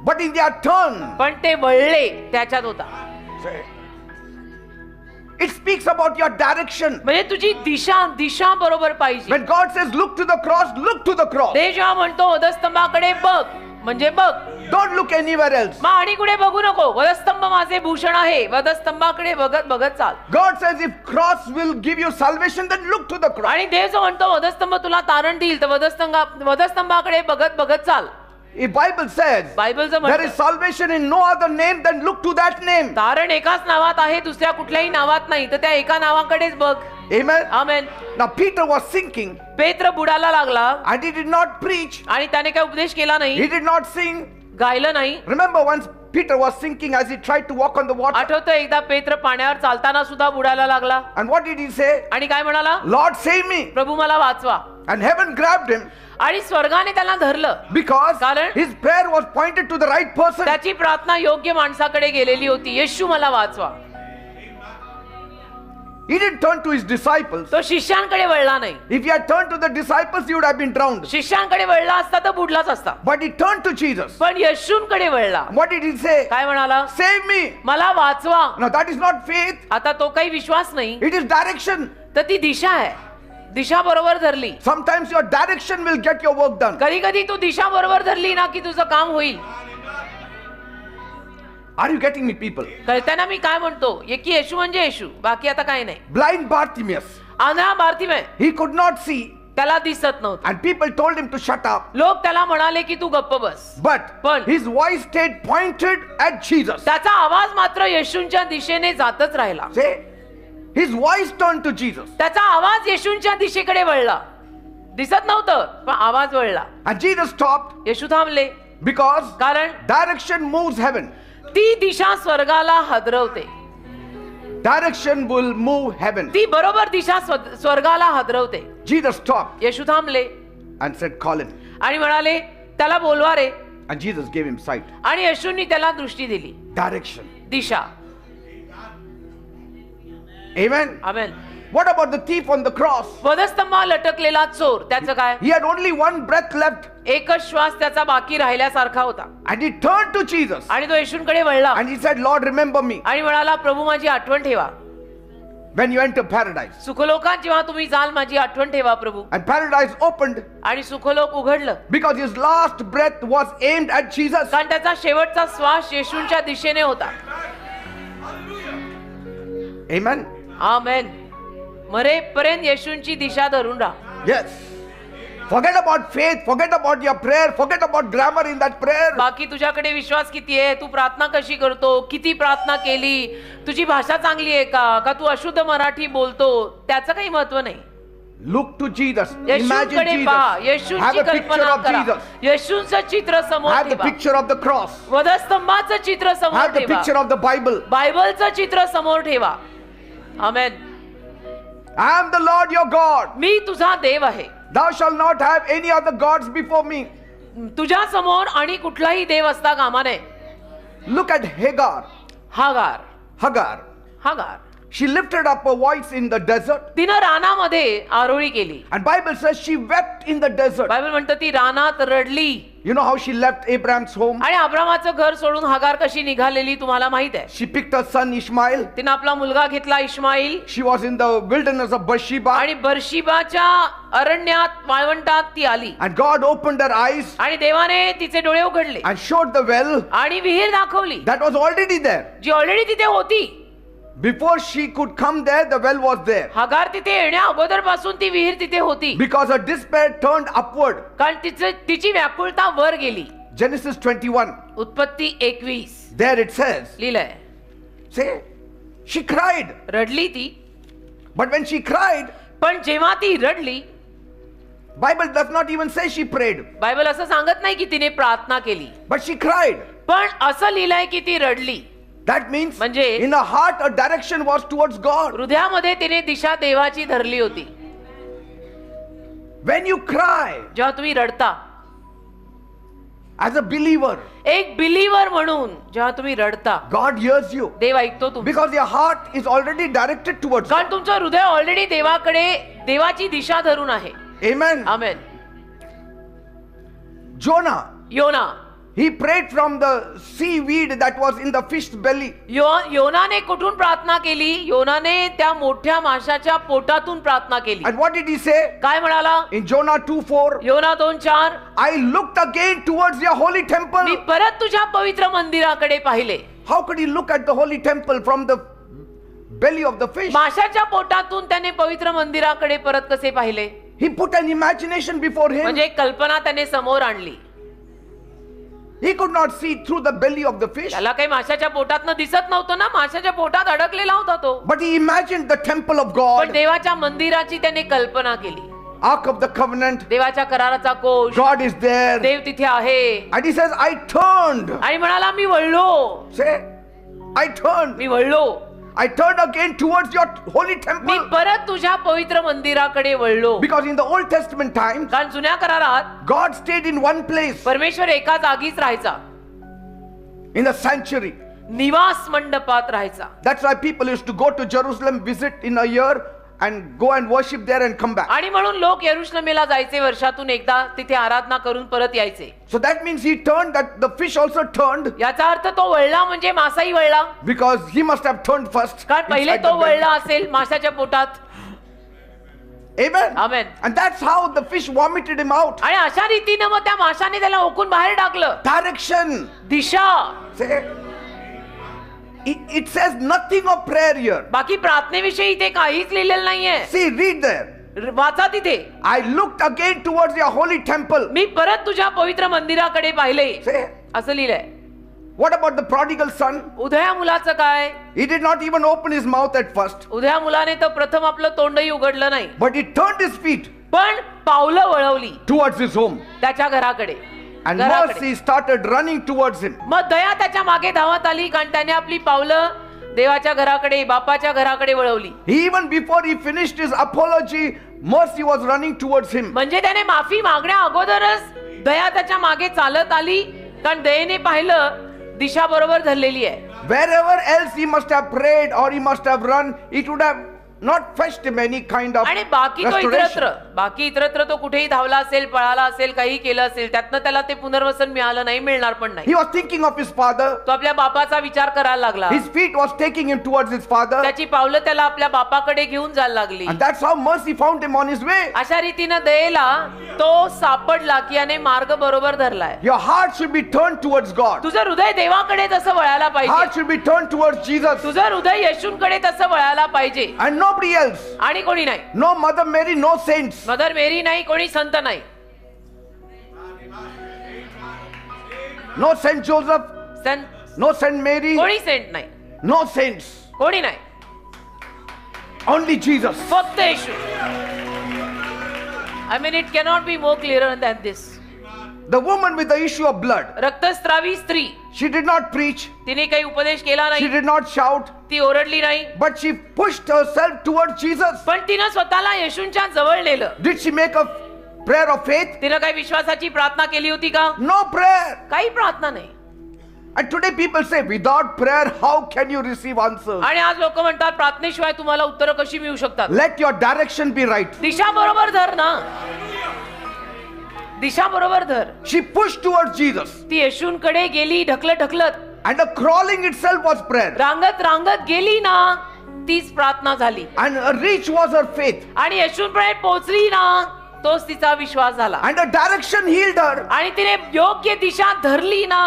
B: but in their turn.
C: पण ते वळले त्याच्यात होता.
B: It speaks about your direction.
C: म्हणजे तुझी दिशा बरोबर पाहिजे.
B: When God says, look to the cross, look to the cross.
C: देव जेव्हा म्हणतो वधस्तंभाकडे बघ, म्हणजे बघ,
B: Don't look anywhere else.
C: मग आणि कुठे बघू नको. वधस्तंभ माझे भूषण आहे, वधस्तंभाकडे बघत बघत चाल.
B: God says, if cross will give you salvation, then look to the cross.
C: आणि देव जो म्हणतो वधस्तंभ तुला तारण देईल, तर वधस्तंभाकडे बघत बघत चाल.
B: If Bible says
C: बायबल जर
B: there is
C: म्हणतं
B: salvation in no other name, then look to that name.
C: तारण एकाच नावात आहे, दुसऱ्या कुठल्याही नावात नाही, तर त्या एका नावाकडेच बघ.
B: Amen.
C: Amen.
B: Now Peter was sinking
C: पेत्र बुडाला लागला
B: and he did not preach.
C: आणि त्याने काय उपदेश केला
B: He
C: नाही,
B: did not sing.
C: गायलं नाही.
B: Remember once Peter was sinking as he tried to walk on the water.
C: आठवतं एकदा पेत्र पाण्यावर चालताना सुद्धा बुडायला लागला
B: And what did he say?
C: आणि काय म्हणाला,
B: Lord, save me.
C: प्रभू मला वाचवा.
B: And heaven grabbed him
C: आणि स्वर्गाने त्याला धरलं,
B: because
C: कारण
B: his prayer was pointed to the right person.
C: त्याची प्रार्थना योग्य माणसाकडे गेलेली होती. येशू मला वाचवा.
B: He didn't turn to his disciples.
C: तो शिष्यांकडे वळला नाही.
B: If he had turned to the disciples, he would have been drowned.
C: शिष्यांकडे वळला असता तर बुडलाच असता.
B: But he turned to Jesus.
C: पण येशूंकडे वळला.
B: What did he say?
C: काय म्हणाला,
B: Save me.
C: मला वाचवा.
B: Now that is not faith.
C: आता तो काही विश्वास नाही,
B: It is direction.
C: तर ती दिशा आहे. दिशा बरोबर धरली.
B: Sometimes your direction will get your work done.
C: कधी कधी तू दिशा बरोबर धरली ना की तुझं काम होईल.
B: Are you getting me, people?
C: कळताना मी काय म्हणतो, की येशू म्हणजे येशू, बाकी आता काही नाही.
B: Blind Bartimaeus,
C: आंधळा बार्तिमेय,
B: he could not see,
C: त्याला दिसत नव्हतं.
B: and people told him to shut up.
C: लोक त्याला म्हणाले की तू गप्प बस,
B: But
C: पण
B: his voice stayed pointed at Jesus.
C: त्याचा आवाज मात्र येशूंच्या दिशेने जातच राहिला.
B: Say, his voice turned to Jesus.
C: त्याचा आवाज येशूंच्या दिशेकडे वळला. दिसत नव्हतं पण आवाज वळला.
B: And Jesus stopped
C: येशू थांबले,
B: because
C: कारण
B: direction moves heaven.
C: ती दिशा स्वर्गाला हादरवते.
B: Direction will move heaven.
C: ती बरोबर दिशा स्वर्गाला हादरवते.
B: Jesus stopped
C: येशू थांबले
B: and said, call him.
C: आणि म्हणाले त्याला बोलवा रे.
B: And Jesus gave him sight.
C: आणि येशूंनी त्याला दृष्टी दिली,
B: Direction.
C: Disha.
B: Amen.
C: Amen.
B: What about the thief on the cross?
C: वधस्तंभा लटकलेला चोर, त्याचं काय,
B: He had only one breath left.
C: एकच श्वास त्याचा बाकी राहिल्यासारखा होता.
B: And he turned to Jesus.
C: आणि तो येशूंकडे वळला
B: And he said, Lord, remember me
C: आणि म्हणाला, प्रभू माझी आठवण ठेवा.
B: when you enter paradise.
C: सुखलोकात जेव्हा तुम्ही जाल माझी आठवण ठेवा प्रभू.
B: And paradise opened
C: आणि सुखलोक उघडलं,
B: because his last breath was aimed at Jesus.
C: कारण त्याचा शेवटचा श्वास येशूंच्या दिशेने होता.
B: Amen.
C: आमेन. मरेपर्यंत येशूंची दिशा धरून राहा.
B: Yes. Forget about faith, forget about your prayer, forget about grammar in that prayer.
C: बाकी तुझ्याकडे विश्वास किती आहे, तू प्रार्थना कशी करतो, किती प्रार्थना केली, तुझी भाषा चांगली आहे का तू अशुद्ध मराठी बोलतो, त्याचं काही महत्व नाही.
B: Look to Jesus. Imagine
C: येशूंकडे पहा,
B: Jesus.
C: येशूंची
B: Have a picture
C: कल्पना
B: of
C: करा.
B: Jesus.
C: येशूंचं चित्र समोर
B: Have the
C: ठेवा.
B: picture of the cross.
C: वधस्तंभाचं चित्र समोर
B: Have the
C: ठेवा.
B: picture of the Bible.
C: बायबलचं चित्र समोर ठेवा. आमेन.
B: I am the Lord your God.
C: मी तुझा देव आहे.
B: Thou shalt not have any other gods before me.
C: तुझ्या समोर आणि कुठलाही देव असता कामा नये.
B: Look at Hagar.
C: Hagar.
B: She lifted up her voice in the desert.
C: तिनं रानामध्ये आरोळी केली.
B: And Bible says she wept in the desert.
C: Bible म्हणतं ती रानात रडली.
B: You know how she left Abraham's home?
C: आणि अब्रामाचं घर सोडून हागार कशी निघालेली तुम्हाला माहित आहे.
B: She picked her son Ishmael.
C: तिनं आपला मुलगा घेतला इश्माईल.
B: She was in the wilderness of Beersheba.
C: आणि बर्शिबाच्या अरण्यात वाळवंटात ती आली.
B: And God opened her eyes
C: आणि देवाने तिचे डोळे उघडले
B: and showed the well
C: आणि विहीर दाखवली
B: that was already there.
C: जी ऑलरेडी तिथे होती.
B: Before she could come there, the well was there.
C: Hagar तिथे येण्या अगोदर पासून ती विहीर तिथे होती.
B: Because her despair turned upward.
C: कारण तिची व्याकुळता वर गेली.
B: Genesis 21.
C: उत्पत्ती 21
B: There it says.
C: लिहिलंय.
B: See, she cried.
C: रडली ती.
B: But when she cried,
C: पण जेव्हा ती रडली,
B: Bible does not even say she prayed.
C: Bible असं सांगत नाही की तिने प्रार्थना केली.
B: But she cried.
C: पण असं लिहिलंय की ती रडली.
B: That means
C: म्हणजे
B: in her heart a direction was towards God.
C: हृदयामध्ये तिने दिशा देवाची धरली होती.
B: When you cry
C: जेव्हा तुम्ही रडता
B: as a believer,
C: एक बिलीवर म्हणून जेव्हा तुम्ही रडता,
B: God hears you.
C: देव ऐकतो तुमचं.
B: Because your heart is already directed towards God.
C: कारण तुमचं हृदय ऑलरेडी देवाकडे देवाची दिशा धरून आहे.
B: Amen.
C: आमेन.
B: Jonah,
C: योना
B: he prayed from the seaweed that was in the fish's belly.
C: योनाने कुठून प्रार्थना केली? योनाने त्या मोठ्या माशाच्या पोटातून प्रार्थना केली.
B: And what did he say?
C: काय म्हणाला?
B: In Jonah 2:4,
C: योना 2:4
B: I looked again towards your holy temple.
C: मी परत तुझ्या पवित्र मंदिराकडे पाहिले.
B: How could he look at the holy temple from the belly of the fish?
C: माशाच्या पोटातून त्याने पवित्र मंदिराकडे परत कसे पाहिले?
B: He put an imagination before him.
C: म्हणजे एक कल्पना त्याने समोर आणली.
B: He could not see through the belly of the fish.
C: त्याला काही माशाच्या पोटातनं दिसत नव्हतं ना, माशाच्या पोटात अडकलेला होता तो.
B: But he imagined the temple of
C: पण
B: God,
C: देवाच्या मंदिराची त्याने कल्पना केली.
B: Ark of the Covenant.
C: देवाच्या कराराचा कोश,
B: God is there.
C: देव तिथे आहे.
B: And he says, I turned.
C: आणि म्हणाला मी वळलो.
B: Say, I turned.
C: मी वळलो.
B: I turned again towards your holy
C: me
B: temple.
C: परत तुझ्या पवित्र मंदिराकडे वळलो.
B: Because in the Old Testament times,
C: कारण जुन्या करारात
B: God stayed in one place
C: परमेश्वर एका जागीच राहायचा.
B: in the sanctuary.
C: निवास मंडपात राहायचा.
B: That's why people used to go to Jerusalem, visit in a year, and go and worship there and come back.
C: आणि म्हणून लोक यरुशलेमेला जायचे, वर्षातून एकदा तिथे आराधना करून परत यायचे.
B: So that means he turned, that the fish also turned,
C: याचा अर्थ तो वळला म्हणजे मासाही वळला.
B: because he must have turned first.
C: कारण पहिले
B: inside the
C: तो
B: belly.
C: वळला असेल माशाच्या पोटात.
B: Amen.
C: Amen.
B: And that's how the fish vomited him out.
C: आणि अशा रीतीने मग त्या माशाने त्याला ओकून बाहेर टाकलं.
B: Direction.
C: Disha.
B: Say, it says nothing of prayer here.
C: बाकी प्रार्थनेविषयी इथे काहीच लिहिलेलं नाहीये.
B: See, read there.
C: वाचा तिथे.
B: I looked again towards your holy temple.
C: मी परत तुझ्या पवित्र मंदिराकडे पाहिले.
B: Say,
C: असं लिहिलंय.
B: what about the prodigal son?
C: उदया मुलाचं काय?
B: He did not even open his mouth at first,
C: उदया मुलाने तर प्रथम आपलं तोंडही उघडलं नाही.
B: but he turned his feet
C: पण पावलं वळवली
B: towards his home.
C: त्याच्या घराकडे.
B: And
C: घराकडे.
B: mercy started running towards him.
C: मग दया त्याच्या मागे धावत आली, कारण त्याने आपली पावलं देवाच्या घराकडे, बापाच्या घराकडे वळवली.
B: Even before he finished his apology, mercy was running towards him.
C: म्हणजे त्याने माफी मागण्या अगोदरच दया त्याच्या मागे चालत आली, कारण दयेने पाहिलं दिशा बरोबर धरलेली आहे.
B: Wherever else he must have prayed or he must have run, it would have not fetched him any kind of
C: आणि बाकी तो
B: restoration.
C: इतरत्र तो कुठेही धावला असेल, पळाला असेल, काही केलं असेल, त्यातनं त्याला ते पुनर्वसन मिळालं नाही, मिळणार पण नाही.
B: He was thinking of his father.
C: तो आपल्या बापाचा विचार करायला लागला.
B: His feet was taking him towards his father.
C: त्याची पावलं त्याला आपल्या बापाकडे घेऊन जायला लागली.
B: And that's how mercy found him on his way.
C: अशा रीतीनं दयेला तो सापडला की याने मार्ग बरोबर धरलाय.
B: Your heart should be turned towards God.
C: तुझं हृदय देवाकडे तसं वळायला
B: Heart
C: पाहिजे.
B: should be turned towards Jesus.
C: तुझं हृदय येशूंकडे तसं वळायला पाहिजे.
B: And nobody else.
C: आणि कोणी नाही.
B: No Mother Mary, no saints.
C: Mother Mary नाही, कोणी संत नाही.
B: No Saint Joseph. No Saint Mary.
C: कोणी सेंट नाही,
B: No saints.
C: कोणी नाही.
B: Only Jesus.
C: फक्त येशू. I mean, it cannot be more clearer than this.
B: The woman with the issue of blood.
C: रक्तस्रावी स्त्री,
B: She did not preach.
C: तिने काही उपदेश केला
B: She
C: नाही,
B: did not shout.
C: ती ओरडली नाही,
B: but she pushed herself towards Jesus.
C: पण तिनं स्वतःला येशूंच्या जवळ नेलं.
B: Did she make a prayer of faith?
C: तिनं काही विश्वासाची प्रार्थना केली होती का?
B: No prayer.
C: काही प्रार्थना नाही.
B: And today people say, without prayer, how can you receive answers?
C: आणि आज लोक म्हणतात प्रार्थनेशिवाय तुम्हाला उत्तरं कशी मिळू शकतात?
B: Let your direction be right.
C: दिशा बरोबर धर ना, दिशा बरोबर धर.
B: She pushed towards Jesus.
C: ती येशूंकडे गेली ढकलत ढकलत,
B: And the crawling itself was prayer.
C: रांगत रांगत गेली ना, तीच प्रार्थना झाली.
B: And a reach was her faith.
C: आणि येशूंपर्यंत पोहोचली ना, तोच तिचा विश्वास झाला.
B: And the direction healed her.
C: आणि तिने योग्य दिशा धरली ना,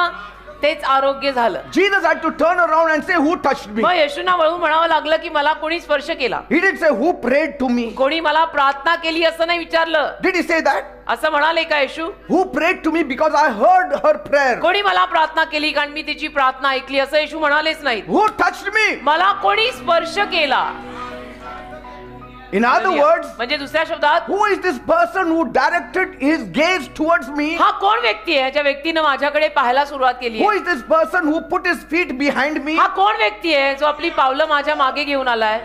C: तेच आरोग्य झालं.
B: Jesus had to turn around and say, who touched me?
C: मग येशूंना वळून म्हणावं लागलं की मला कोणी स्पर्श केला.
B: He didn't say, who prayed to me?
C: कोणी मला प्रार्थना केली असं नाही विचारलं.
B: Did he say that?
C: असं म्हणाले का येशू?
B: Who prayed to me because I heard her prayer?
C: कोणी मला प्रार्थना केली कारण मी तिची प्रार्थना ऐकली असं येशू म्हणालेच नाही.
B: Who touched me?
C: मला कोणी स्पर्श केला.
B: In other words,
C: म्हणजे दुसऱ्या शब्दात,
B: who is this person who directed his gaze towards me?
C: हा कोण व्यक्ती आहे ज्या व्यक्तीनं माझ्याकडे पाहायला सुरुवात केली
B: Who
C: आहे?
B: is this person who put his feet behind me?
C: हा कोण व्यक्ती आहे जो आपली पावलं माझ्या मागे घेऊन आलाय?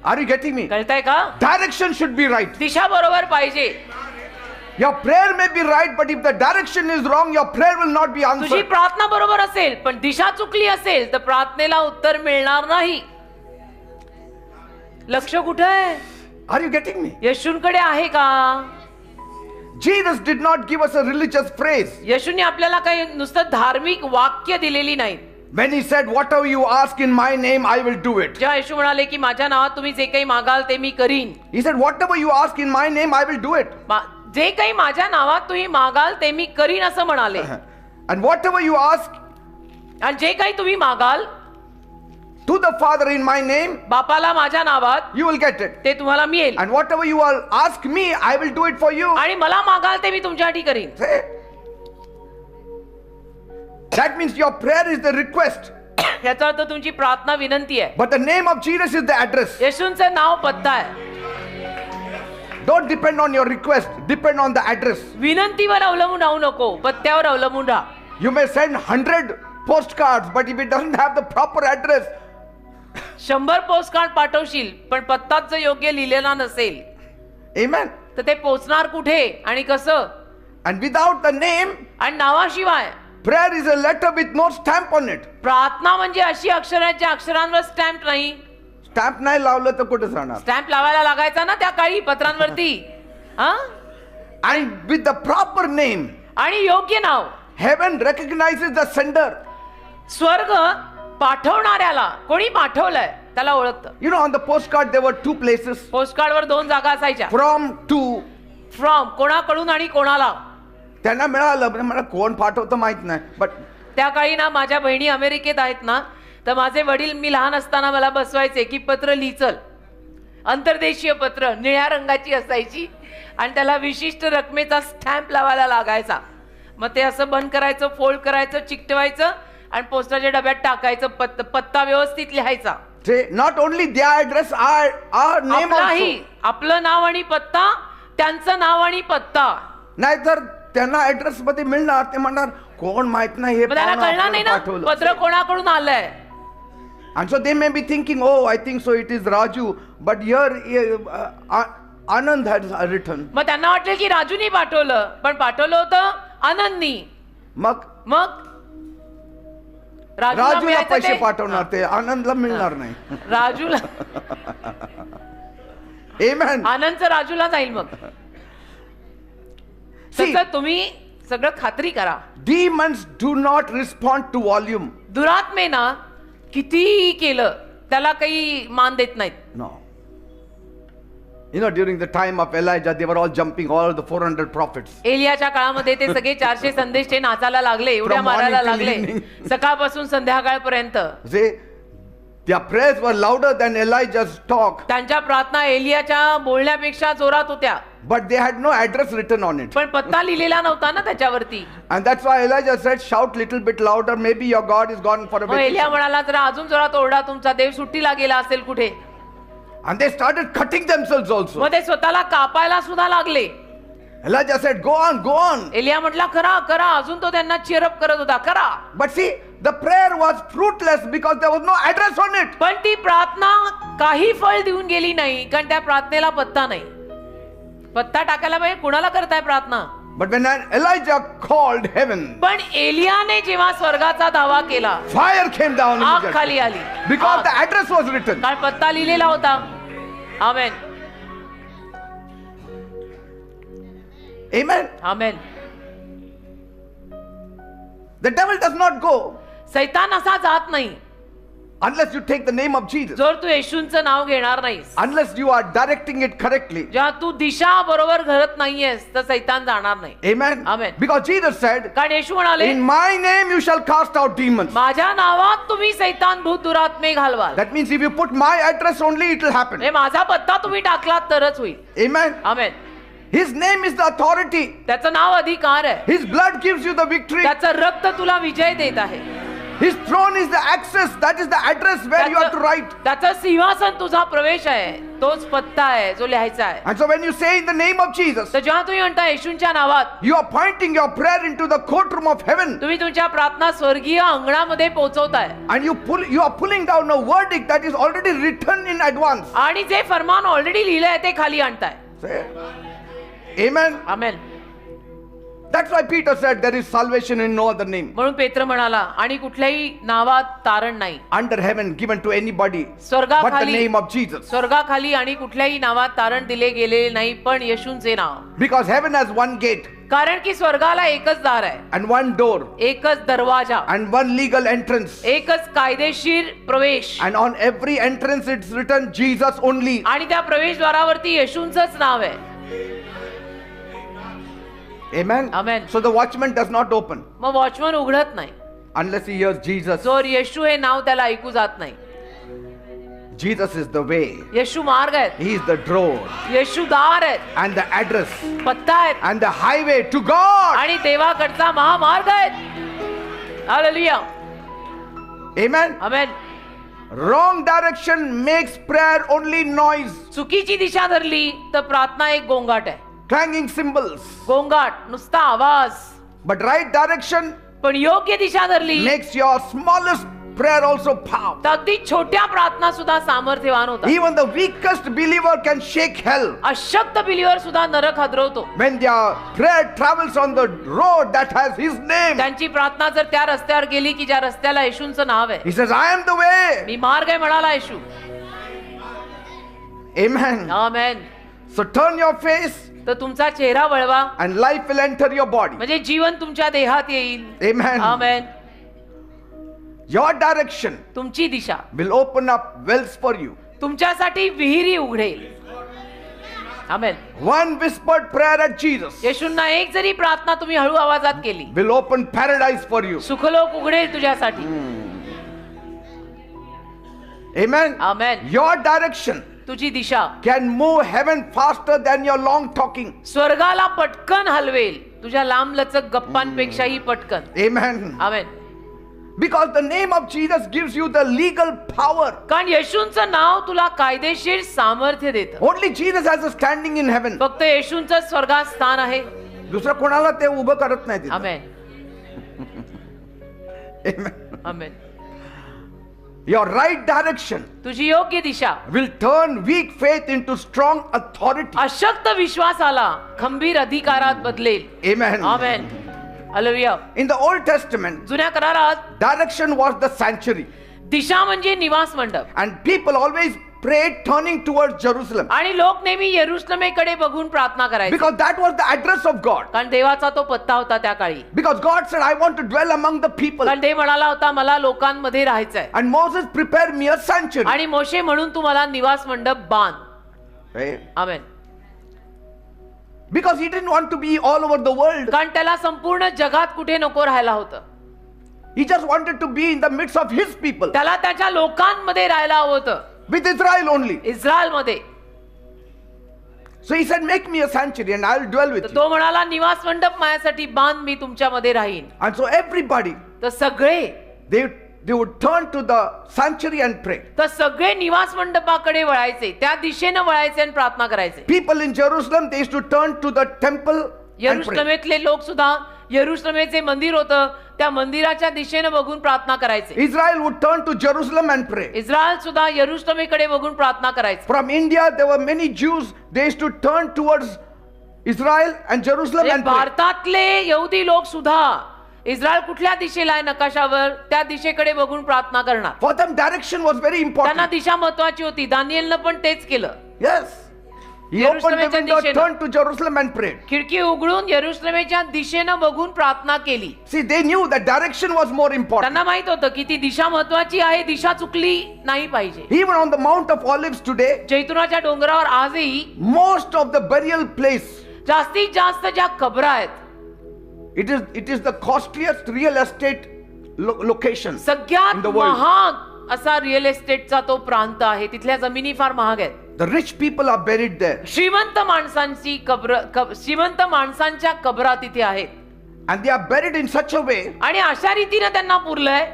B: Are you getting me?
C: कळतंय का?
B: Direction should be right.
C: दिशा बरोबर पाहिजे.
B: Your prayer may be right, but if the direction is wrong, your prayer will not be
C: तुझी
B: answered.
C: प्रार्थना बरोबर असेल पण दिशा चुकली असेल तर प्रार्थनेला उत्तर मिळणार नाही. लक्ष कुठे आहे?
B: Are you getting me?
C: येशूंकडे आहे का?
B: Jesus did not give us a religious phrase.
C: येशूने आपल्याला काही नुसतं धार्मिक वाक्य दिलेली नाही.
B: When he said, whatever you ask in my name, I will do it.
C: जेव्हा येशू म्हणाले की माझ्या नावात तुम्ही जे काही मागाल ते मी करीन.
B: He said, whatever you ask in my name, I will do it.
C: जे काही माझ्या नावात तुम्ही मागाल ते मी करीन असं म्हणाले.
B: And whatever you ask
C: आणि जे काही तुम्ही मागाल
B: to the Father in my name,
C: बापाला माझ्या नावात
B: you will get it.
C: ते तुम्हाला मिळेल.
B: And whatever you will ask me, I will do it for you.
C: आणि मला मागाल ते मी तुमच्यासाठी करीन.
B: Say. That means your prayer is the request.
C: याचा अर्थ तुमची प्रार्थना विनंती आहे.
B: But the name of Jesus is the address.
C: येशूंचं नाव पत्ता आहे.
B: Don't depend on your request. Depend on the address.
C: विनंतीवर अवलंबून राहू नको, पत्त्यावर अवलंबून राहा.
B: You may send 100 postcards, but if it doesn't have the proper address,
C: 100 postcard पाठवशील पण पत्ताच जर योग्य लिहिलेला नसेल
B: amen.
C: तर ते पोचणार कुठे आणि कसं?
B: And without the name,
C: आणि नावाशिवाय
B: prayer is a letter with no stamp on it.
C: प्रार्थना म्हणजे अशी अक्षर आहेत ज्या अक्षरांवर स्टॅम्प नाही.
B: Stamp नाही लावलं तर कुठे जाणार?
C: स्टॅम्प लावायला लागायचा ना त्या काळी पत्रांवरती. हा?
B: And with the proper name,
C: आणि योग्य नाव.
B: heaven recognizes the sender.
C: स्वर्ग पाठवणाऱ्याला, कोणी पाठवलंय त्याला ओळखतं.
B: You know, on the postcard there were two places.
C: पोस्टकार्डवर 2 जागा असायच्या.
B: From to.
C: फ्रॉम, कोणाकडून आणि कोणाला.
B: त्यांना मिळालं, म्हणजे मला कोण पाठवतं माहित नाही. बट
C: त्या काळी ना माझ्या बहिणी अमेरिकेत आहेत ना, तर माझे वडील मी लहान असताना मला बसवायचे की पत्र लिचल. अंतर्देशीय पत्र निळ्या रंगाची असायची आणि त्याला विशिष्ट रकमेचा स्टॅम्प लावायला लागायचा. मग ते असं बंद करायचं, फोल्ड करायचं, चिकटवायचं आणि पोस्टाच्या डब्यात टाकायचं. पत्ता व्यवस्थित लिहायचा.
B: not only their address, our name
C: आपलाही,
B: also.
C: आपलं नाव आणि पत्ता, त्यांचं नाव आणि पत्ता.
B: नाहीतर त्यांना ऍड्रेस मध्ये मिळणार, ते म्हणणार कोण माहित नाही, हे
C: मग त्याला कळणार नाही ना पत्र कोणाकडून आलंय.
B: And so they may be thinking, oh, I think so it is Raju, but here Anand has written.
C: मग त्यांना वाटलं की राजूनी पाठवलं, पण पाठवलं होतं आनंदनी.
B: मग राजूला पैसे पाठवणार, ते आनंदला मिळणार नाही.
C: राजूला
B: Amen.
C: आनंदचं राजूला जाईल. मग तसं तुम्ही सगळं खात्री करा.
B: Demons do not respond to volume.
C: दुरात्मे ना किती केलं त्याला काही मान देत नाहीत.
B: No. You know, during the time of Elijah, they were all jumping, all the 400 prophets.
C: एलियाच्या काळामध्ये ते सगळे 400 संदेश ते नाचायला लागले, उड्या मारायला लागले सकाळपासून संध्याकाळपर्यंत.
B: See, their prayers were louder than Elijah's talk.
C: त्यांच्या प्रार्थना एलियाच्या बोलण्यापेक्षा जोरात होत्या.
B: But they had no address written on it.
C: पण पत्ता लिहिलेला नव्हता ना त्याच्यावरती.
B: And that's why Elijah said, shout little bit louder, maybe your God is gone for a
C: मग एलिया
B: vacation.
C: म्हणाला जरा अजून जोरात ओरडा, तुमचा देव सुट्टीला गेला असेल कुठे.
B: And they started cutting themselves also.
C: मग ते स्वतःला कापायला सुद्धा लागले.
B: Elijah said, go on, go on.
C: Elia म्हटला करा करा, अजून तो त्यांना चीअरअप करत होता, करा.
B: But see, the prayer was fruitless because there was no address on it.
C: पण ती प्रार्थना काही फळ देऊन गेली नाही, कारण त्या प्रार्थनेला पत्ता नाही. पत्ता टाकायला पाहिजे, कुणाला करताय प्रार्थना?
B: But when Elijah called heaven,
C: पण एलियाने जेव्हा स्वर्गाचा दावा केला,
B: fire came down
C: आग
B: immediately
C: खाली आली,
B: because the address was written.
C: कारण पत्ता लिहिलेला होता. आमेन,
B: Amen.
C: Amen.
B: The devil does not go
C: सैतान असा जात नाही
B: unless you take the name of Jesus,
C: जर तू येशूंचं नाव घेणार नाहीस,
B: unless you are directing it correctly.
C: जेव्हा तू दिशा बरोबर घडत नाहीयेस, तर सैतान जाणार नाही.
B: Amen.
C: Amen.
B: Because Jesus said,
C: कारण येशू म्हणाले,
B: in my name you shall cast out demons.
C: माझ्या नावात तुम्ही सैतान भूत दुरात्मे घालवाल.
B: That means if you put my address only, it will happen.
C: हे माझा पत्ता तुम्ही टाकलात तरच होईल.
B: Amen.
C: Amen.
B: His name is the authority.
C: त्याचं नाव अधिकार आहे,
B: His blood gives you the victory.
C: त्याचं रक्त तुला विजय देत आहे.
B: His throne is the access. That is the address where you have to write.
C: त्याचं सिंहासन तुझा प्रवेश आहे, तोच पत्ता आहे जो लिहायचा आहे.
B: And so when you say in the name of Jesus,
C: तर जेव्हा तुम्ही म्हणता येशूंच्या नावात,
B: you are pointing your prayer into the courtroom of heaven.
C: तुम्ही तुमच्या प्रार्थना स्वर्गीय अंगणामध्ये पोहोचवताय.
B: And you are pulling down a verdict that is already written in advance.
C: आणि जे फरमान ऑलरेडी लिहिलं आहे ते खाली आणताय.
B: Say, Amen.
C: Amen.
B: That's why Peter said there is salvation in no other name
C: म्हणून पेत्र म्हणाला, आणि कुठल्याही नावात तारण नाही
B: under heaven given to anybody but the
C: स्वर्गाखाली,
B: name of Jesus.
C: स्वर्गाखाली आणि कुठल्याही नावात तारण दिले गेलेले नाही, पण येशूंचे नाव.
B: Because heaven has one gate
C: कारण की स्वर्गाला एकच दार आहे,
B: and one door
C: एकच दरवाजा,
B: and one legal entrance.
C: एकच कायदेशीर प्रवेश,
B: And on every entrance it's written Jesus only.
C: आणि त्या प्रवेशद्वारावरती येशूंचंच नाव आहे.
B: Amen.
C: Amen.
B: So the watchman does not open
C: मग वॉचमन उघडत नाही
B: unless he hears Jesus.
C: जोर येशू हे नाव त्याला ऐकू जात नाही.
B: Jesus is the way.
C: येशू मार्ग आहेत,
B: He is the door
C: येशू दार आहेत,
B: and the address
C: पत्ता आहेत,
B: and the highway to God.
C: आणि देवाकडचा महामार्ग आहेत. हालेलुया.
B: Amen.
C: आमेन.
B: Wrong direction makes prayer only noise,
C: चुकीची दिशा धरली तर प्रार्थना एक गोंगाट आहे.
B: clanging cymbals.
C: गोंगाट, नुसता आवाज.
B: But right direction
C: पण योग्य दिशा धरली
B: makes your smallest prayer also powerful.
C: तर अगदी छोट्या प्रार्थना सुद्धा सामर्थ्यवान होतात.
B: Even the weakest believer can shake hell
C: अशक्त बिलीवर सुद्धा नरक हादरवतो.
B: when their prayer travels on the road that has his name.
C: त्यांची प्रार्थना जर त्या रस्त्यावर गेली की ज्या रस्त्याला येशूंचं नाव आहे.
B: He says, I am the way.
C: मी मार्ग आहे म्हणाला येशू.
B: Amen.
C: Amen.
B: So turn your face
C: तर तुमचा चेहरा वळवा,
B: and life will enter your body.
C: म्हणजे जीवन तुमच्या देहात येईल.
B: Amen.
C: आमेन.
B: Your direction
C: तुमची दिशा
B: will open up wells for you.
C: तुमच्यासाठी विहिरी उघडेल. आमेन.
B: One whispered prayer at Jesus
C: येशूंना एक जरी प्रार्थना तुम्ही हळू आवाजात केली,
B: will open paradise for you.
C: सुखलोक उघडेल तुझ्यासाठी.
B: Amen.
C: आमेन.
B: Your direction
C: तुझी दिशा
B: can move heaven faster than your long talking.
C: स्वर्गाला पटकन हलवेल तुझ्या लांबलचक गप्पांपेक्षाही पटकन.
B: Amen.
C: Amen.
B: Because the name of Jesus gives you the legal power.
C: कारण येशूंचं नाव तुला कायदेशीर सामर्थ्य देतं.
B: Only Jesus has a standing in heaven.
C: फक्त येशूंचं स्वर्गात स्थान आहे.
B: दुसरं कोणाला ते उभं करत नाही तिथं.
C: आमेन.
B: Amen.
C: Amen.
B: Your right direction
C: तुझी योग्य दिशा
B: will turn weak faith into strong authority.
C: अशक्त विश्वासाला खंबीर अधिकारात बदलेल.
B: Amen.
C: Amen. Hallelujah.
B: In the Old Testament,
C: जुन्या करारात
B: direction was the sanctuary.
C: दिशा म्हणजे निवास मंडप,
B: And people always prayed turning towards Jerusalem.
C: आणि लोक नेहमी येरुशलेमेकडे बघून प्रार्थना करायचे.
B: Because that was the address of God.
C: कारण देवाचा तो पत्ता होता त्या काळी.
B: Because God said, I want to dwell among the people.
C: कारण देव म्हणाला होता मला लोकांमध्ये राहायचंय.
B: And Moses prepared me a sanctuary.
C: आणि मोशे म्हणून तुम्हाला निवास मंडप बांध.
B: Right?
C: Amen.
B: Because he didn't want to be all over the world.
C: कारण त्याला संपूर्ण जगात कुठे नको राहायला होतं.
B: He just wanted to be in the midst of his people.
C: त्याला त्याच्या लोकांमध्ये राहायला हवं होतं.
B: With Israel only.
C: इस्रायल मध्ये.
B: So he said, make me a sanctuary and I will dwell with you.
C: तो म्हणाला निवास मंडप माझ्यासाठी बांध, मी तुमच्यामध्ये राहीन.
B: And so everybody,
C: तर सगळे
B: they would turn to the sanctuary and pray.
C: तर सगळे निवास मंडपाकडे वळायचे, त्या दिशेने वळायचे आणि प्रार्थना करायचे.
B: People in Jerusalem, they used to turn to the temple pray.
C: यरुशलेमेतले लोक सुद्धा यरुशलेमेचे मंदिर होतं त्या मंदिराच्या दिशेने बघून प्रार्थना करायचे.
B: Israel would turn to Jerusalem and pray.
C: Israel सुद्धा यरुशलेमेकडे बघून प्रार्थना करायचे.
B: From India, there were many Jews. They used to turn towards Israel and Jerusalem and pray.
C: भारतातले यहुदी लोक सुद्धा इस्रायल कुठल्या दिशेला आहे नकाशावर त्या दिशेकडे बघून प्रार्थना करणार.
B: For them, direction was very
C: त्यांना
B: important.
C: दिशा महत्वाची होती. दानिएलनं पण तेच केलं.
B: Yes. He opened the
C: यरुशलेमेच्या
B: window,
C: दिशेनं.
B: turned to Jerusalem and prayed.
C: खिडकी उघडून यरुशलेमेच्या दिशेनं बघून प्रार्थना केली.
B: See, they knew that direction was more important.
C: त्यांना माहित होतं की ती दिशा महत्वाची आहे. दिशा चुकली नाही पाहिजे.
B: Even on the Mount of Olives today,
C: जैतुनाच्या डोंगरावर आजही
B: most of the burial place,
C: जास्तीत जास्त ज्या कबरा आहेत
B: it is the costliest real estate location in
C: सगळ्यात
B: the world.
C: महाग असा रिअल एस्टेटचा तो प्रांत आहे. तिथल्या जमिनी फार महाग आहेत.
B: The rich people are buried there.
C: श्रीमंत माणसांची श्रीमंत माणसांच्या कबरा तिथे आहेत.
B: And they are buried in such a way
C: आणि अशा रीतीने त्यांना पुरलंय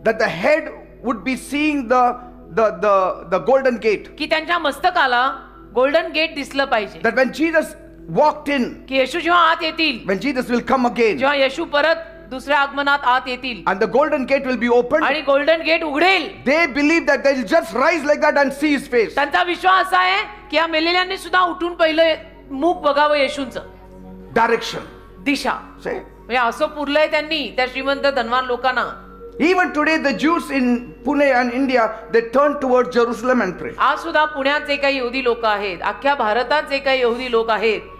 B: that the head would be seeing the golden gate.
C: की त्यांच्या मस्तकाला गोल्डन गेट दिसलं पाहिजे.
B: That when Jesus walked in,
C: की येशू जेव्हा आत येतील,
B: when Jesus will come again,
C: जेव्हा येशू परत दुसऱ्या आगमनात आत येतील
B: and the golden gate will be opened,
C: आणि गोल्डन गेट उघडेल,
B: they believe that they'll just rise like that and see his face.
C: त्यांचा विश्वास असा आहे की या मेलेल्यांनी सुद्धा उठून पहिलं मुख बघावं येशूंचं.
B: Direction.
C: दिशा
B: See?
C: म्हणजे असं पुरलंय त्यांनी त्या श्रीमंत धनवान लोकांना.
B: Even today, the Jews in Pune and India, they turn towards Jerusalem and pray.
C: आज सुद्धा पुण्यात जे काही यहुदी लोक आहेत, अख्ख्या भारतात जे काही यहुदी लोक आहेत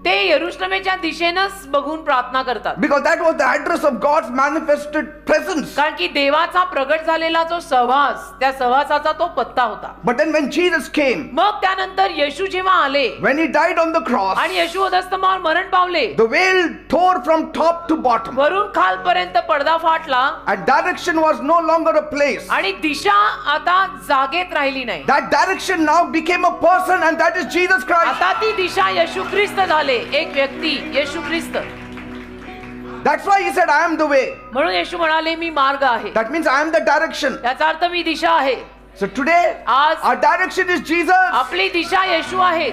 C: ते यरुशलेमेच्या दिशेनंच बघून प्रार्थना करतात.
B: Because that was the address of God's manifested presence.
C: कारण की देवाचा प्रगट झालेला जो सहवास, त्या सहवासाचा तो पत्ता होता.
B: But then when Jesus came,
C: मग त्यानंतर येशू जेव्हा आले
B: when he died on the cross,
C: आणि येशू वधस्तंभावर मरण पावले,
B: the veil tore from top to bottom.
C: वरून खालपर्यंत पडदा फाटला
B: And direction was no longer a place.
C: आणि दिशा आता जागेत राहिली नाही.
B: That direction now became a person, and that is Jesus Christ.
C: आता ती दिशा येशू ख्रिस्त झाले, एक व्यक्ती येशू ख्रिस्त.
B: That's why he said, I am the way.
C: म्हणून येशू म्हणाले मी मार्ग आहे.
B: That means I am the direction.
C: याचा अर्थ मी दिशा आहे.
B: So today,
C: आज
B: our direction is Jesus.
C: आपली दिशा येशू आहे.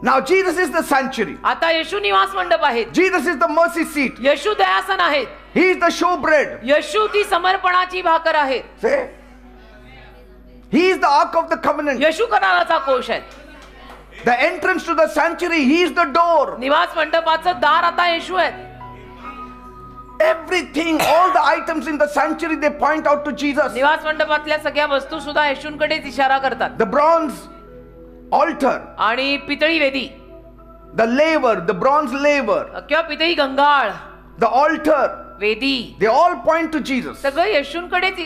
B: Now Jesus is the sanctuary.
C: आता येशू निवास मंडप आहेत.
B: Jesus is the mercy seat.
C: येशू दयासन आहेत.
B: He is the showbread.
C: येशू ती समर्पणाची भाकर आहेत.
B: See? He is the ark of the covenant.
C: येशू कराराचा कोश आहे.
B: The entrance to the sanctuary, he is the door.
C: निवास मंडपाचं दार आता येशू आहे.
B: Everything, all the items in the sanctuary, they point out to Jesus.
C: निवास मंडपातल्या सगळ्या वस्तू सुद्धा येशूंकडेच इशारा करतात.
B: The bronze altar,
C: आणि पितळी वेदी
B: the laver, the bronze laver,
C: किंवा पितळी गंगाळ,
B: the altar,
C: वेदी,
B: they all point to Jesus.
C: सगळं येशूंकडेच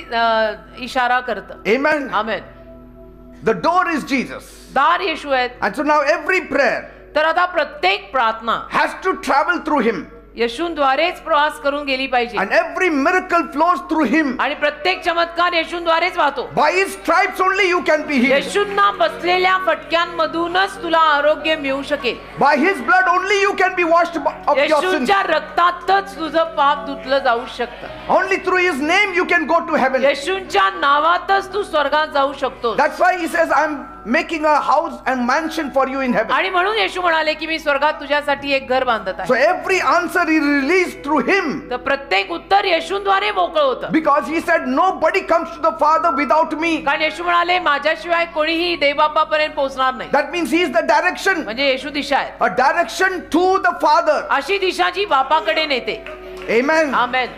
C: इशारा करतं.
B: Amen.
C: Amen.
B: The door is Jesus.
C: दार येशू आहेत.
B: And so now every prayer
C: तर आता प्रत्येक प्रार्थना
B: has to travel through him.
C: येशूंद्वारेच प्रवास करून गेली पाहिजे.
B: And every miracle flows through him.
C: आणि प्रत्येक चमत्कार येशूंद्वारेच वाहतो.
B: By his stripes only you can be healed.
C: येशूंना बसलेल्या फटक्यांमधूनच तुला आरोग्य मिळू शकेल.
B: By his blood only you can be washed of your sins.
C: येशूंच्या रक्तातच तुझं पाप धुतलं जाऊ शकतं.
B: Only through his name you can go to heaven.
C: येशूंच्या नावातच तू स्वर्गात जाऊ शकतो.
B: That's why he says, I'm making a house and mansion for you in heaven.
C: आणि म्हणून येशू म्हणाले की मी स्वर्गात तुझ्यासाठी एक घर बांधत
B: So
C: आहे.
B: every answer he released through him.
C: तर प्रत्येक उत्तर येशूंद्वारे मोकळं होतं.
B: Because he said, nobody comes to the Father without me.
C: कारण येशू म्हणाले माझ्याशिवाय कोणीही देवबापापर्यंत पोहोचणार नाही.
B: That means he is the direction.
C: म्हणजे येशू दिशा आहे.
B: A direction to the Father.
C: अशी दिशा जी बापाकडे नेते.
B: Amen.
C: Amen.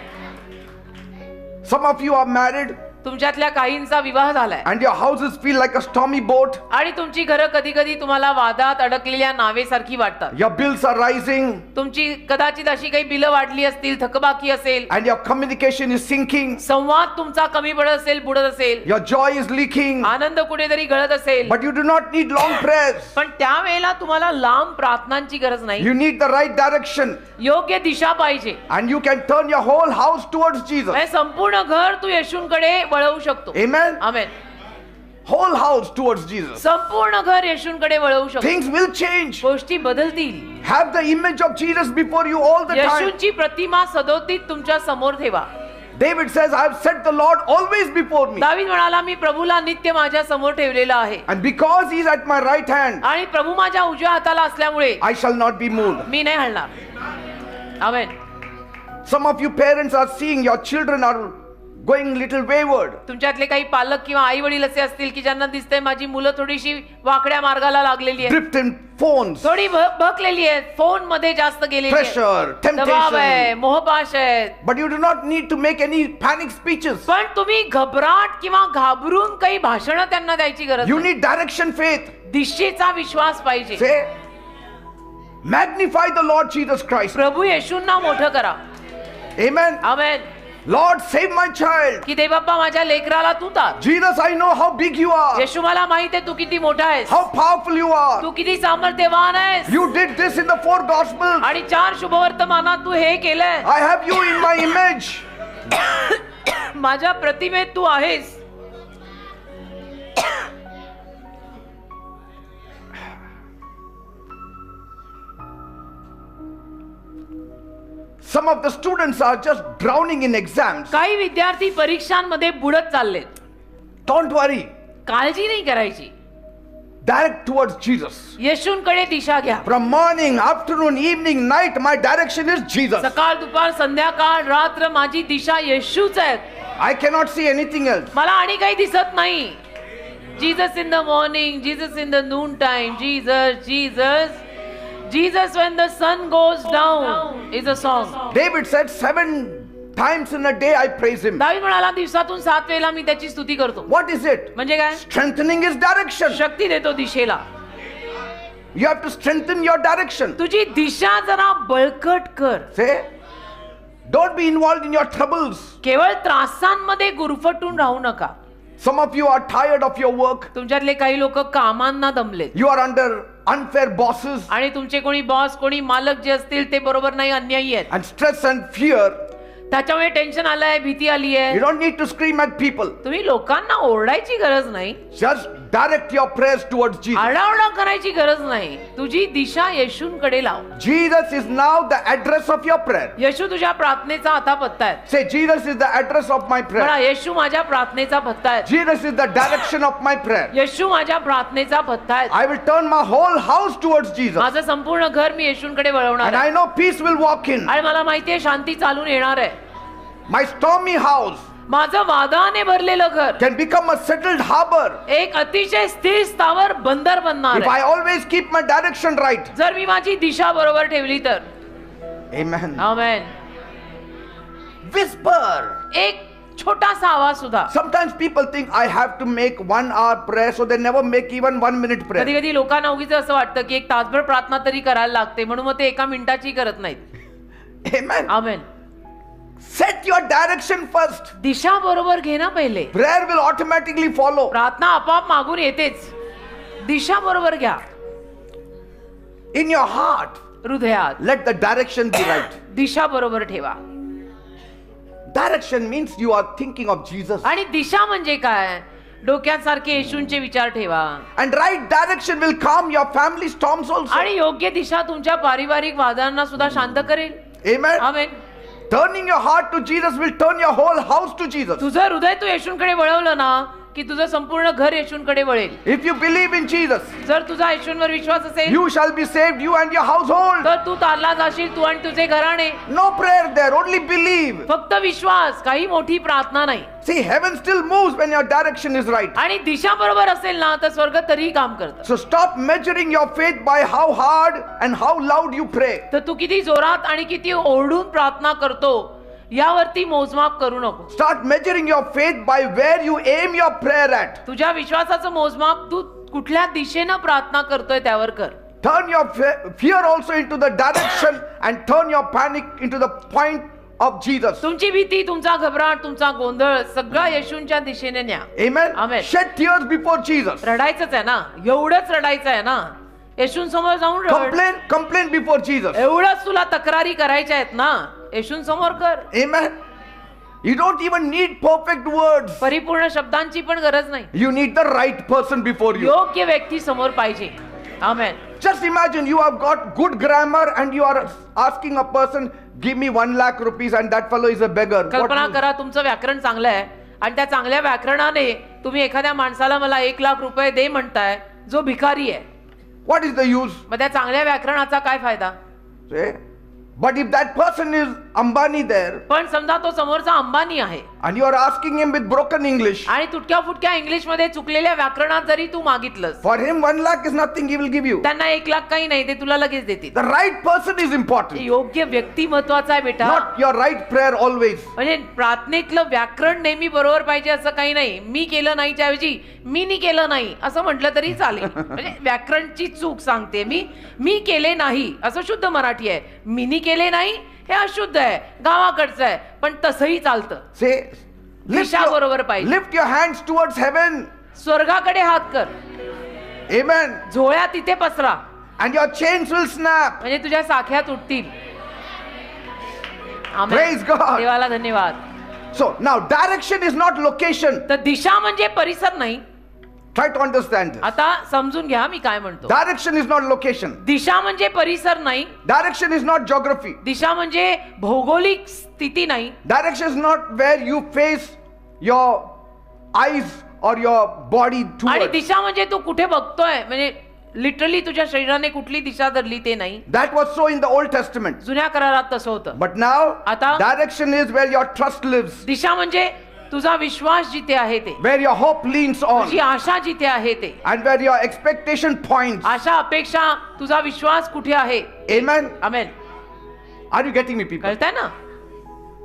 B: Some of you are married
C: तुमच्यातल्या काहींचा विवाह झालाय
B: and your houses feel like a stormy boat.
C: आणि तुमची घरं कधी कधी तुम्हाला वादात अडकलेल्या नावेसारखी वाटतात.
B: Your bills are rising
C: तुमची कदाचित अशी काही बिलं वाढली असतील, थकबाकी असेल,
B: and your communication is sinking.
C: संवाद तुमचा कमी पडत असेल, बुडत असेल,
B: Your joy is leaking.
C: आनंद कुठेतरी गळत असेल.
B: But you do not need long prayers.
C: पण त्यावेळेला तुम्हाला लांब प्रार्थनांची गरज नाही.
B: You need the right direction.
C: योग्य दिशा पाहिजे.
B: And you can turn your whole house towards Jesus.
C: म्हणजे संपूर्ण घर तू येशूंकडे वळवू शकतो.
B: Amen.
C: आमेन.
B: Whole house towards Jesus.
C: संपूर्ण घर येशूंकडे वळवू शकतो.
B: Things will change.
C: गोष्टी बदलतील.
B: Have the image of Jesus before you all the time.
C: येशूंची प्रतिमा सदोतीत तुमच्या समोर ठेवा.
B: David says, I have set the Lord always before me.
C: दावीद म्हणाला मी प्रभूला नित्य माझ्या समोर ठेवलेला आहे
B: And because he is at my right hand,
C: आणि प्रभू माझ्या उजव्या हाताला असल्यामुळे
B: I shall not be moved.
C: मी नाही हलणार. आमेन.
B: Some of you parents are seeing your children are going little wayward.
C: तुमच्यातले काही पालक किंवा आई वडील असे असतील की ज्यांना दिसतंय माझी मुलं थोडीशी वाकड्या मार्गाला लागलेली आहेत,
B: Drift in phones,
C: थोडी भकलेली आहेत, फोन मध्ये जास्त गेलेली आहेत,
B: pressure,
C: दबाव आहे,
B: temptation.
C: मोहपाश आहेत.
B: But you do not need to make any panic speeches.
C: पण तुम्ही घबराट किंवा घाबरून काही भाषणं त्यांना द्यायची गरज
B: You
C: नाही.
B: need direction faith.
C: दिशेचा विश्वास पाहिजे.
B: Say, magnify the Lord Jesus Christ.
C: प्रभू येशूंना मोठं करा.
B: Amen.
C: Amen.
B: Lord, save my child.
C: की देवबाप्पा माझ्या लेकराला तू तार.
B: Jesus, I know how big you are,
C: येशू मला माहित आहे तू किती मोठा आहेस,
B: how powerful you are.
C: तू किती सामर्थ्यवान आहेस.
B: You did this in the 4 Gospels.
C: आणि 4 शुभवर्तमानात तू हे केलंय.
B: I have you in my image.
C: माझ्या प्रतिमेत तू आहेस.
B: Some of the students are just drowning in exams.
C: काही विद्यार्थी परीक्षांमध्ये बुडत चाललेत.
B: Don't worry.
C: काळजी नाही करायची.
B: Direct towards Jesus.
C: येशूंकडे दिशा घ्या.
B: From morning, afternoon, evening, night, my direction is Jesus.
C: सकाळ दुपार संध्याकाळ रात्र माझी दिशा येशूच आहे.
B: I cannot see anything else.
C: मला आणि काही दिसत नाही. Jesus in the morning, Jesus in the Noon time, Jesus Jesus Jesus when the sun goes down is a song.
B: David said 7 times in a day I praise him.
C: दावीद म्हणाला दिवसातून 7 वेळा मी त्याची स्तुती करतो.
B: What is it?
C: म्हणजे काय?
B: Strengthening his direction.
C: शक्ती देतो दिशेला.
B: You have to strengthen your direction.
C: तुझी दिशा जरा बळकट कर.
B: Say, don't be involved in your troubles.
C: केवळ त्रासांमध्ये गुरफटून राहू नका.
B: Some of you are tired of your work.
C: तुमच्यातले काही लोक कामांना दमलेत
B: You are under unfair bosses
C: आणि तुमचे कोणी बॉस कोणी मालक जे असतील ते बरोबर नाही, अन्यायी आहेत.
B: and stress and fear.
C: त्याच्यामुळे टेन्शन आलंय, भीती आली
B: You
C: आहे.
B: don't need to scream at people.
C: तुम्ही लोकांना ओरडायची गरज नाही,
B: Just direct your prayers towards Jesus.
C: आरडाओरडा करायची गरज नाही. तुझी दिशा येशूंकडे लाव.
B: Jesus is now the address of your prayer.
C: येशू तुझ्या प्रार्थनेचा आता पत्ता आहे.
B: Say, Jesus is the address of my
C: म्हणा
B: prayer.
C: येशू माझ्या प्रार्थनेचा पत्ता आहे.
B: Jesus is the direction of my prayer.
C: येशू माझ्या प्रार्थनेचा पत्ता आहे.
B: I will turn my whole house towards Jesus.
C: माझं संपूर्ण घर मी येशूंकडे वळवणार
B: And
C: आहे.
B: I know peace will walk in.
C: आणि मला माहितीये शांती चालून येणार आहे.
B: My stormy house
C: माझं वादाने भरलेलं घर
B: can become a settled harbor
C: एक अतिशय स्थिर स्थावर बंदर बनणार
B: if
C: आहे.
B: I always keep my direction right.
C: जर मी माझी दिशा बरोबर ठेवली तर.
B: Amen.
C: आमेन.
B: Whisper.
C: एक छोटासा आवाज सुद्धा.
B: Sometimes people think I have to make 1 hour prayer, so they never make even 1 minute prayer.
C: कधी कधी लोकांना उगीच असं वाटतं की एक तासभर प्रार्थना तरी करायला लागते म्हणून मग ते 1 मिनिटाची करत नाहीत.
B: Amen.
C: Amen.
B: Set your direction first.
C: दिशा बरोबर घे ना पहिले.
B: Prayer will automatically follow.
C: प्रार्थना आपोआप मागून येतेच. दिशा बरोबर घ्या.
B: In your heart,
C: हृदयात
B: let the direction be right.
C: दिशा बरोबर ठेवा.
B: Direction means you are thinking of Jesus.
C: आणि दिशा म्हणजे काय? डोक्यात सारखे येशूंचे विचार ठेवा.
B: And right direction will calm your family storms also.
C: आणि योग्य दिशा तुमच्या पारिवारिक वादांना सुद्धा शांत करेल.
B: Amen.
C: Amen.
B: Turning your heart to Jesus will turn your whole house to Jesus.
C: तुझं हृदय तू येशूंकडे वळवलं ना की तुझं संपूर्ण घर येशूंकडे वळेल.
B: If you believe in Jesus,
C: जर तुझा येशूंवर विश्वास असेल
B: you shall be saved, you and your household.
C: तर तू तारला जाशील, तू आणि तुझे घराणे.
B: No prayer there, only believe.
C: फक्त विश्वास, काही मोठी प्रार्थना नाही.
B: See, heaven still moves when your direction is right.
C: आणि दिशा बरोबर असेल ना तर स्वर्ग तरीही काम करतं.
B: So stop measuring your faith by how hard and how loud you pray.
C: तर तू किती जोरात आणि किती ओरडून प्रार्थना करतो यावरती मोजमाप करू नको.
B: Start measuring your faith by where you aim your prayer at.
C: तुझ्या विश्वासाचं मोजमाप तू कुठल्या दिशेनं प्रार्थना करतोय त्यावर कर.
B: Turn your fear also into the direction and turn your panic into the point of Jesus.
C: तुमची भीती, तुमचा घबराट, तुमचा गोंधळ सगळा येशूंच्या दिशेने न्या.
B: Amen.
C: Amen.
B: Shed tears before Jesus.
C: रडायचंच आहे ना, एवढंच रडायचं आहे ना. येशूंसमोर जाऊन रड.
B: Complain before Jesus.
C: एवढंच तुला तक्रारी करायच्या आहेत ना, येशूंसमोर कर.
B: Amen. You don't even need perfect words.
C: परिपूर्ण शब्दांची पण गरज नाही.
B: You need the right person before you.
C: योग्य व्यक्ती समोर पाहिजे. आमेन.
B: Just imagine you have got good grammar and you are asking a person, give me 1 lakh rupees, and that fellow is a beggar.
C: कल्पना करा तुमचं व्याकरण चांगलं आहे आणि त्या चांगल्या व्याकरणाने तुम्ही एखाद्या माणसाला मला 1 लाख रुपये दे म्हणताय जो भिकारी आहे.
B: What is the use?
C: मग त्या चांगल्या व्याकरणाचा काय फायदा?
B: See? But if that person is Ambani there,
C: पण समजा तो समोरचा अंबानी आहे
B: and you are asking him with broken English,
C: आणि तुटक्या फुटक्या इंग्लिश मध्ये चुकलेल्या व्याकरणात जरी तू मागितलंस,
B: for him 1 lakh is nothing, he will give you.
C: त्यांना 1 लाख काही नाही, ते तुला लगेच देतील.
B: The right person is important,
C: योग्य व्यक्ती महत्वाचा आहे बेटा.
B: not your right prayer always.
C: म्हणजे प्रार्थनेतलं व्याकरण नेहमी बरोबर पाहिजे असं काही नाही. मी केलं नाहीच्या ऐवजी मी केलं नाही असं म्हटलं तरी चालेल. म्हणजे व्याकरणची चूक सांगते मी केले नाही असं शुद्ध मराठी आहे. मी केले नाही हे अशुद्ध आहे, गावाकडचं आहे, पण तसंही चालतं.
B: Say,
C: दिशा बरोबर पाहिजे.
B: lift your hands towards heaven.
C: स्वर्गाकडे हात कर,
B: Amen.
C: झोळ्या तिथे पसरा,
B: And your chains will snap.
C: म्हणजे तुझ्या साख्या तुटतील. आमेन.
B: Praise God.
C: देवाला धन्यवाद.
B: So now direction is not location.
C: तर दिशा म्हणजे परिसर नाही.
B: Try to understand this.
C: आता समजून घ्या मी काय म्हणतो.
B: Direction is not location.
C: दिशा म्हणजे परिसर नाही.
B: Direction is not geography.
C: दिशा म्हणजे भौगोलिक स्थिती नाही.
B: Direction is not where you face your eyes or your body
C: आणि
B: towards.
C: दिशा म्हणजे तू कुठे बघतोय, म्हणजे लिटरली तुझ्या शरीराने कुठली दिशा धरली ते नाही.
B: That was so in the Old Testament.
C: जुन्या करारात तसं होतं.
B: But now,
C: आता
B: direction is where your trust lives,
C: दिशा म्हणजे तुझा विश्वास जिथे आहे ते,
B: where your hope leans on,
C: तुझी आशा जिथे आहे ते,
B: and where your expectation points.
C: आशा अपेक्षा तुझा विश्वास कुठे आहे.
B: Amen.
C: Amen.
B: Are you getting me, people?
C: कळतंय ना.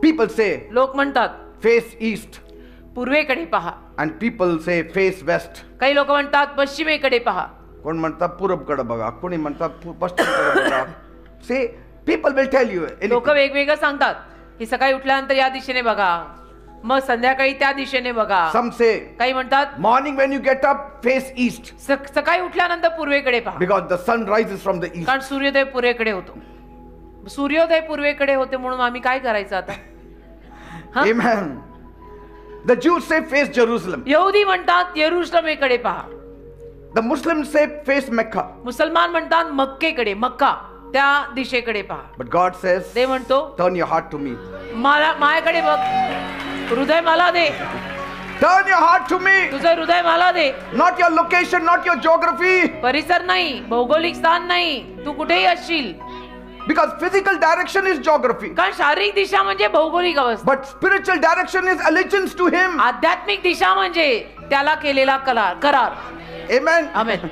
B: People say,
C: लोक म्हणतात
B: face east,
C: पूर्वेकडे पहा,
B: and people say, face west.
C: काही लोक म्हणतात पश्चिमेकडे पहा,
B: कोण म्हणतात पूर्वकडे बघा, कोणी म्हणतात पश्चिमकडे बघा. See, people will tell you anything.
C: लोक वेगवेगळं सांगतात की सकाळी उठल्यानंतर या दिशेने बघा, मग संध्याकाळी त्या दिशेने बघा.
B: Some say,
C: काही म्हणतात
B: morning when you get up, face east,
C: सकाळी उठल्यानंतर पूर्वेकडे पहा,
B: because the sun rises from the east.
C: कारण सूर्योदय पूर्वेकडे होतो. सूर्योदय पूर्वेकडे होते म्हणून आम्ही काय करायचं आता? हा?
B: Amen. The Jews say face Jerusalem.
C: यहुदी म्हणतात यरुशलेमेकडे पहा,
B: The Muslims say face Mecca.
C: मुसलमान म्हणतात मक्केकडे, मक्का त्या दिशेकडे पहा.
B: But God says,
C: ते म्हणतो
B: turn your heart to me.
C: मला माझ्याकडे बघ, हृदय मला दे,
B: Turn your heart to me.
C: तुझं हृदय मला दे.
B: Not your location, not your geography.
C: परिसर नाही, भौगोलिक स्थान नाही, तू कुठेही असशील.
B: Because physical direction is geography.
C: कारण शारीरिक दिशा म्हणजे भौगोलिक अवस्था,
B: But spiritual direction is allegiance to Him.
C: आध्यात्मिक दिशा म्हणजे त्याला केलेला करार.
B: Amen.
C: Amen.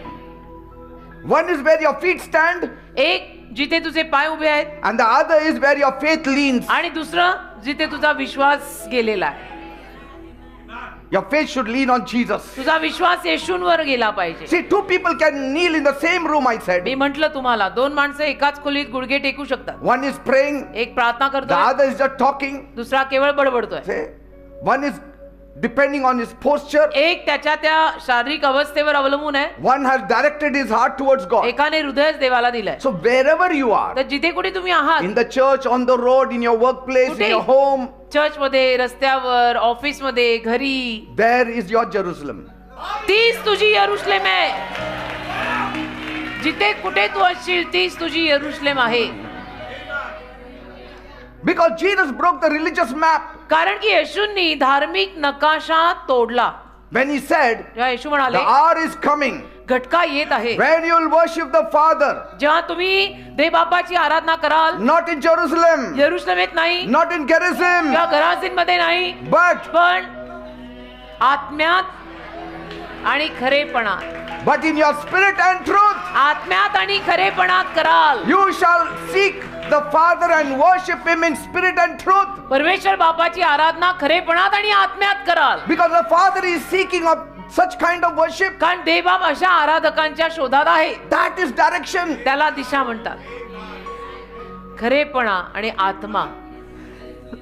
B: One is where your feet stand,
C: एक जिथे तुझे पाय उभे आहेत,
B: and the other is where your faith leans.
C: आणि दुसरं जिथे तुझा विश्वास गेलेला आहे.
B: Your faith should lean on Jesus.
C: तुझा विश्वास येशूंवर गेला पाहिजे.
B: See, two people can kneel in the same room, I said.
C: मी म्हंटल तुम्हाला, दोन माणसं एकाच खोलीत गुडघे टेकू शकतात.
B: One is praying,
C: एक प्रार्थना
B: the
C: करतोय,
B: other is just talking.
C: दुसरा केवळ बडबडतोय.
B: See, one is depending on his posture,
C: एक त्याच्या त्या शारीरिक अवस्थेवर अवलंबून आहे,
B: one has directed his heart towards God.
C: एकाने हृदयच देवाला दिलंय.
B: So wherever you are,
C: तर जिथे कुठे तुम्ही आहात,
B: in the church, on the road, in your workplace, in
C: कुठे?
B: your home,
C: चर्च मध्ये, रस्त्यावर, ऑफिस मध्ये, घरी,
B: there is your Jerusalem.
C: तीच तुझी यरुशलेम आहे. जिथे कुठे तू असशील तीच तुझी यरुशलेम आहे.
B: Because Jesus broke the religious map
C: कारण की येशूंनी धार्मिक नकाशा तोडला.
B: when he said,
C: जेव्हा येशू
B: the
C: म्हणाले
B: hour is coming
C: घटका येत आहे,
B: when you will worship the Father,
C: जेव्हा तुम्ही देवबापाची आराधना कराल,
B: not in Jerusalem,
C: यरुशलेमेत नाही
B: not in Gerizim,
C: किंवा घरासीन मध्ये नाही,
B: but
C: पण आत्म्यात आणि खरेपणात,
B: but in your spirit and truth,
C: आत्म्यात आणि खरेपणात कराल.
B: you shall seek the Father and worship Him in spirit and truth.
C: परमेश्वर बापाची आराधना खरेपणात आणि आत्म्यात कराल.
B: Because the Father is seeking of such kind of worship.
C: कारण देवबाप अशा आराधकांच्या शोधात आहे.
B: That is direction.
C: त्याला दिशा म्हणतात. खरेपणा आणि आत्मा.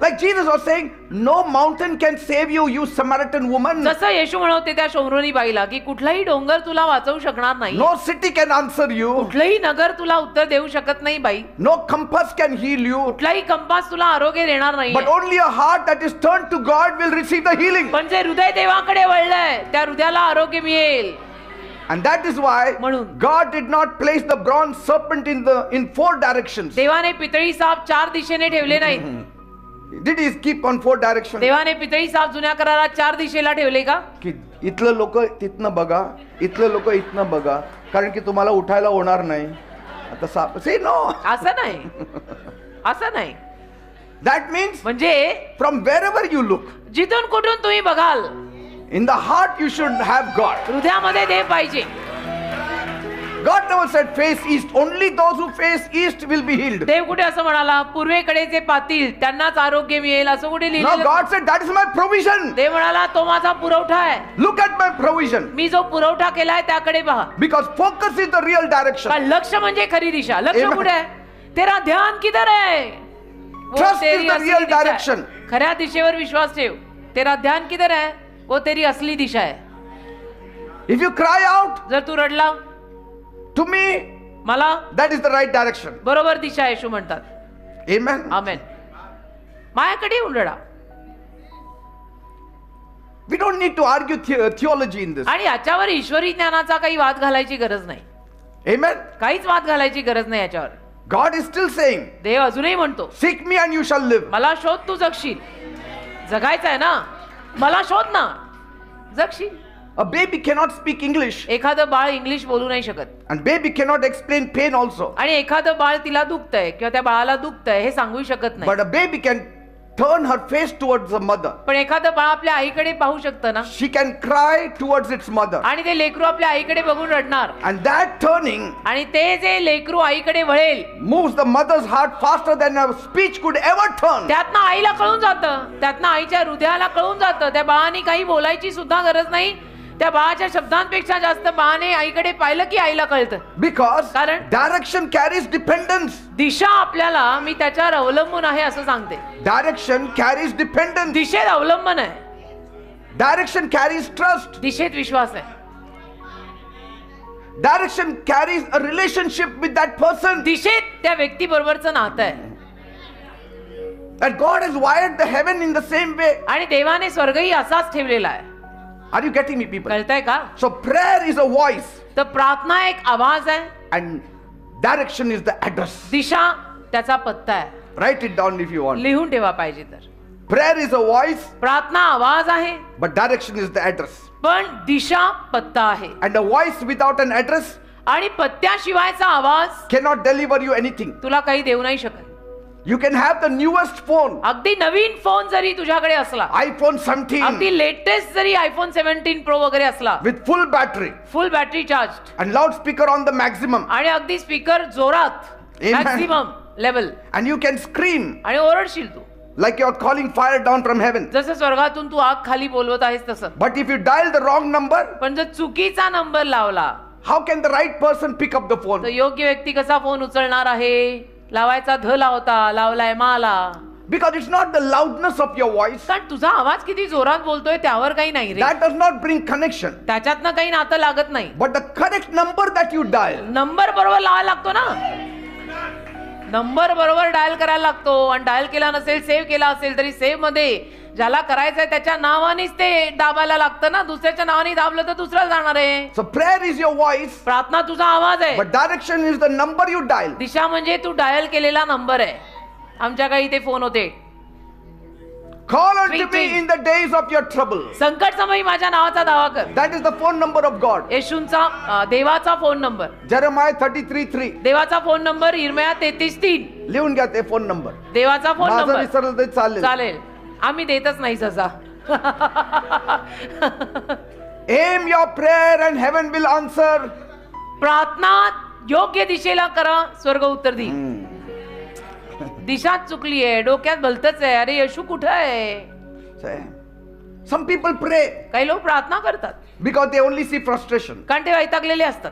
B: Like Jesus was saying, no mountain can save you, you Samaritan woman.
C: जसं येशू म्हणते त्या शोमरोनी बाईला की कुठलाही डोंगर तुला वाचवू शकणार नाही,
B: No city can answer you.
C: कुठलंही नगर तुला उत्तर देऊ शकत नाही बाई,
B: No compass can heal you.
C: कुठलाही कंपास तुला आरोग्य देणार नाही.
B: But only a heart that is turned to God will receive the healing.
C: पण जे हृदय देवाकडे वळलंय त्या हृदयाला आरोग्य मिळेल.
B: And that is why
C: म्हणून.
B: God did not place the bronze serpent in 4 directions.
C: देवाने पितळी साप 4 दिशेने ठेवले नाहीत.
B: Did he keep on 4 directions?
C: देवाने पितळी साप जुन्या करारात 4 दिशेला ठेवले का?
B: की इथलं लोक तिथनं बघा, इथलं लोक इथनं बघा, कारण की तुम्हाला उठायला होणार नाही. आता साप से नो.
C: असं नाही, असं नाही.
B: That means
C: म्हणजे
B: from wherever you look,
C: जिथून कुठून तुम्ही बघाल,
B: in the heart you should have God.
C: हृदयामध्ये देव पाहिजे.
B: God never said face east. Only those who face east will be healed.
C: देव कुठे असं म्हणाला, पूर्वेकडे जे पातील त्यांनाच आरोग्य मिळेल असं कुठे
B: No,
C: लिहिलेलं?
B: God said that is my provision.
C: देव म्हणाला तो माझा पुरवठा आहे.
B: Look at my provision.
C: मी जो पुरवठा केलाय त्याकडे पहा.
B: Because focus is the real direction.
C: पण लक्ष म्हणजे खरी दिशा. लक्ष
B: Amen.
C: कुठे आहे? तेरा ध्यान किधर है? वो
B: Trust
C: तेरी
B: is the
C: असली
B: real
C: दिशा है.
B: direction.
C: खऱ्या दिशेवर विश्वास ठेव. तेरा ध्यान किधर है? वो तेरी असली दिशा है.
B: If you cry out
C: जर तू रडला,
B: to me,
C: मला
B: that is the right direction.
C: बरोबर दिशा येशू म्हणतात.
B: Amen.
C: आमेन. माझ्याकडे येऊन रडा.
B: We don't need to argue theology in this.
C: आणि याच्यावर ईश्वरी ज्ञानाचा काही वाद घालायची गरज नाही.
B: Amen.
C: काहीच वाद घालायची गरज नाही याच्यावर.
B: God is still saying,
C: देव अजूनही म्हणतो,
B: seek me and you shall live.
C: मला शोध तू जगशील. जगायचं आहे ना, मला शोध ना, जगशील.
B: A baby cannot speak English,
C: एखादं बाळ इंग्लिश बोलू नाही शकत.
B: and baby cannot explain pain also.
C: आणि एखादं बाळ तिला दुखतंय किंवा त्या बाळाला दुखतंय हे सांगू शकत नाही.
B: But a baby can turn her face towards the mother.
C: पण एखादं बाळ आपल्या आईकडे पाहू शकतं ना,
B: She can cry towards its mother.
C: आणि ते लेकरू आपल्या आईकडे बघून रडणार.
B: And that turning
C: आणि ते जे लेकरू आईकडे वळेल,
B: moves the mother's heart faster than a speech could ever turn.
C: त्यातनं आईला कळून जातं, त्यातनं आईच्या हृदयाला कळून जातं. त्या बाळाने काही बोलायची सुद्धा गरज नाही. त्या बाळाच्या शब्दांपेक्षा जास्त बाळाने आईकडे पाहिलं की आईला कळतं.
B: Because
C: कारण
B: direction carries dependence.
C: दिशा आपल्याला, मी त्याच्यावर अवलंबून आहे असं सांगते.
B: Direction carries dependence.
C: दिशेत अवलंबन आहे,
B: Direction carries trust.
C: दिशेत विश्वास आहे.
B: Direction carries a relationship with that person.
C: दिशेत त्या व्यक्ती बरोबरचं नातं आहे.
B: That God has wired the heaven in the same way.
C: आणि देवाने स्वर्गही असाच ठेवलेला आहे.
B: Are you getting me, people?
C: कळतंय का?
B: So prayer is a voice,
C: तर प्रार्थना एक आवाज आहे,
B: and direction is the address.
C: दिशा त्याचा पत्ता आहे.
B: Write it down if you want.
C: लिहून ठेवा पाहिजे तर.
B: Prayer is a voice,
C: प्रार्थना आवाज आहे,
B: but direction is the address.
C: पण दिशा पत्ता आहे.
B: And a voice without an address
C: आणि पत्त्याशिवायचा आवाज
B: cannot deliver you anything.
C: तुला काही देऊ नाही शकत.
B: You can have the newest phone,
C: अगदी नवीन फोन जरी तुझ्याकडे असला,
B: iPhone 17,
C: अगदी लेटेस्ट जरी आयफोन 17 प्रो वगैरे असला,
B: with full battery
C: full battery charge
B: and loudspeaker on the maximum,
C: आणि अगदी स्पीकर जोरात,
B: Amen.
C: Maximum level,
B: and you can scream
C: आणि ओरडशील तू
B: like you're calling fire down from heaven.
C: जसं स्वर्गातून तू आग खाली बोलवत आहेस तसं.
B: But if you dial the wrong number,
C: पण जर चुकीचा नंबर लावला
B: how can the right person pick up the
C: तर
B: phone?
C: योग्य व्यक्ती कसा फोन उचलणार आहे? लावायचा ध लावता, लावलाय माला.
B: Because it's not the loudness of your voice.
C: कारण तुझा आवाज किती जोरात बोलतोय त्यावर काही नाही रे.
B: That does not bring connection.
C: त्याच्यातनं काही नातं लागत नाही.
B: But the correct number that you dial,
C: number बरोबर लावायला लागतो ना. नंबर बरोबर डायल करायला लागतो. आणि डायल केला नसेल, सेव्ह केला असेल तरी सेव्ह मध्ये ज्याला करायचंय त्याच्या नावानेच ते दाबायला लागतं ना. दुसऱ्याच्या नावाने दाबलं तर दुसऱ्याला जाणार आहे.
B: so prayer is your voice,
C: प्रार्थना तुझा आवाज आहे,
B: but direction is the number you dial.
C: दिशा म्हणजे तू डायल केलेला नंबर आहे. आमच्या काही इथे फोन होते,
B: Call unto
C: Twing,
B: me
C: twing.
B: in the days of your trouble.
C: संकट समयी माझ्या नावाचा दावा कर.
B: That is the phone number of God.
C: येशूंचा देवाचा फोन नंबर,
B: Jeremiah 33:3.
C: देवाचा फोन नंबर इर्मया 33:3.
B: लिहून घ्या ते फोन नंबर.
C: देवाचा फोन
B: माझं
C: नंबर
B: विसरलं तरी चालेल.
C: चालेल, आम्ही देतच नाही सजा.
B: Aim your prayer and heaven will answer.
C: प्रार्थना योग्य दिशेला करा, स्वर्ग उत्तर दी. दिशा चुकली आहे, डोक्यात भलतच आहे, अरे येशू कुठं आहे?
B: Some people pray
C: काही लोक प्रार्थना करतात
B: because they only see frustration,
C: कारण ते वैतागलेले असतात.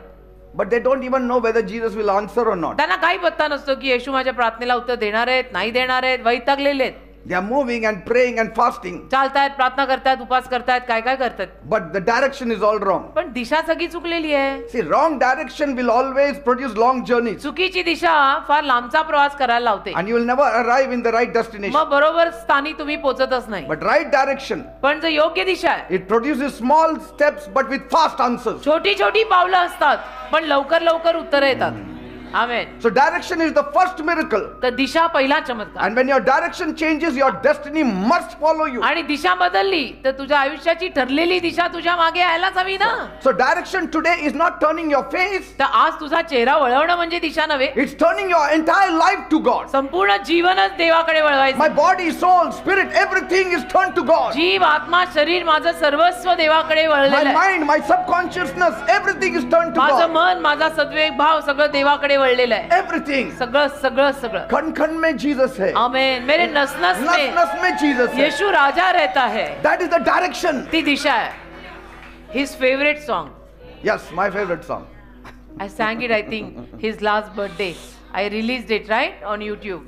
B: but they don't even know whether Jesus will answer or not.
C: त्यांना काही पत्ता नसतो की येशू माझ्या प्रार्थनेला उत्तर देणार आहेत, नाही देणार आहेत, वैतागलेले आहेत.
B: They are moving and praying and fasting,
C: चालतायत, प्रार्थना करतायत, उपास करतायत, काय काय करतायत,
B: but the direction is all wrong.
C: पण दिशा सगळी चुकलेली आहे.
B: See, wrong direction will always produce long journeys,
C: चुकीची दिशा फार लांबचा प्रवास करायला लावते.
B: and you will never arrive in the right destination.
C: मग बरोबर स्थानी तुम्ही पोहोचतच नाही.
B: But right direction,
C: पण जो योग्य दिशा आहे,
B: it produces small steps but with fast answers.
C: छोटी छोटी पावलं असतात, पण लवकर लवकर उत्तर येतात. आमेन.
B: So direction is the first miracle.
C: तर दिशा पहिला चमत्कार.
B: And when your direction changes, your destiny must follow you.
C: आणि दिशा बदलली तर तुझ्या आयुष्याची ठरलेली दिशा तुझ्या मागे यायलाच हवी ना.
B: So direction today is not turning your face.
C: तर आज तुझा चेहरा वळवणं म्हणजे दिशा नव्हे,
B: It's turning your entire life to God.
C: संपूर्ण जीवनच देवाकडे
B: My
C: वळवायचं.
B: body, soul, spirit, everything is turned to God.
C: जीव, आत्मा, शरीर, माझं सर्वस्व देवाकडे
B: My
C: वळलेलं आहे.
B: mind, my subconsciousness, everything is turned to
C: माझं
B: God.
C: मन, माझा सद्वेग भाव सगळं देवाकडे वळलेलं आहे.
B: Everything.
C: सगळं सगळं सगळं.
B: खन खन में Jesus है.
C: आमेन. मेरे नस नस
B: नस
C: में
B: नस में Jesus है.
C: यीशु राजा रहता है.
B: That is the direction.
C: ती दिशा आहे. His favorite song.
B: Yes, my favorite song.
C: I sang it, I think, his last birthday. I released it, right, on YouTube.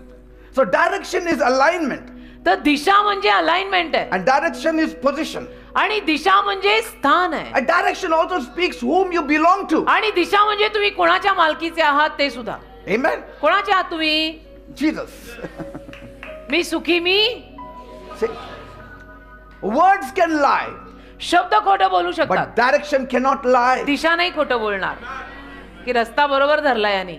B: So direction is alignment,
C: तर दिशा म्हणजे अलाइनमेंट आहे,
B: and direction is position.
C: आणि दिशा म्हणजे स्थान आहे,
B: And direction also speaks whom you belong to.
C: आणि दिशा म्हणजे तुम्ही कोणाच्या मालकीचे आहात ते सुद्धा.
B: Amen.
C: कोणाचे आहात तुम्ही?
B: Jesus.
C: मी सुखी मी.
B: See, words can lie,
C: शब्द खोटं बोलू
B: but
C: शकतात,
B: direction cannot lie.
C: दिशा नाही खोटं बोलणार की रस्ता बरोबर धरला याने,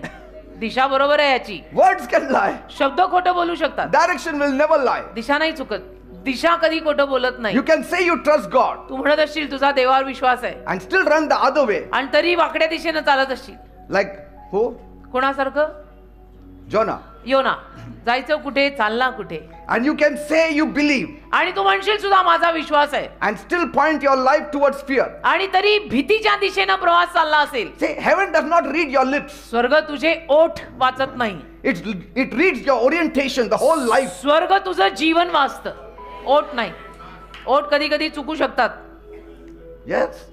C: दिशा बरोबर आहे याची.
B: Words can lie.
C: शब्द खोटं बोलू शकतात,
B: Direction will never lie.
C: दिशा नाही चुकत. दिशा कधी खोटं बोलत नाही.
B: You can say you trust God
C: तू म्हणत असशील तुझा देवावर विश्वास आहे,
B: and still run the other way.
C: आणि तरी वाकड्या दिशेनं चालत असशील.
B: Like who?
C: कोणासारखं?
B: Jonah.
C: योना. जायचं कुठे, चालला कुठे,
B: And you can say you believe
C: आणि तू म्हणशील सुद्धा माझा विश्वास आहे,
B: and still point your life towards fear.
C: आणि तरी भीतीच्या दिशेनं प्रवास चालला असेल.
B: Say, heaven does not read your lips.
C: स्वर्ग तुझे ओठ वाचत नाही,
B: It reads your orientation, the whole life.
C: स्वर्ग तुझं जीवन वाचतं, ओठ नाही. ओठ कधी कधी चुकू शकतात.
B: Yes.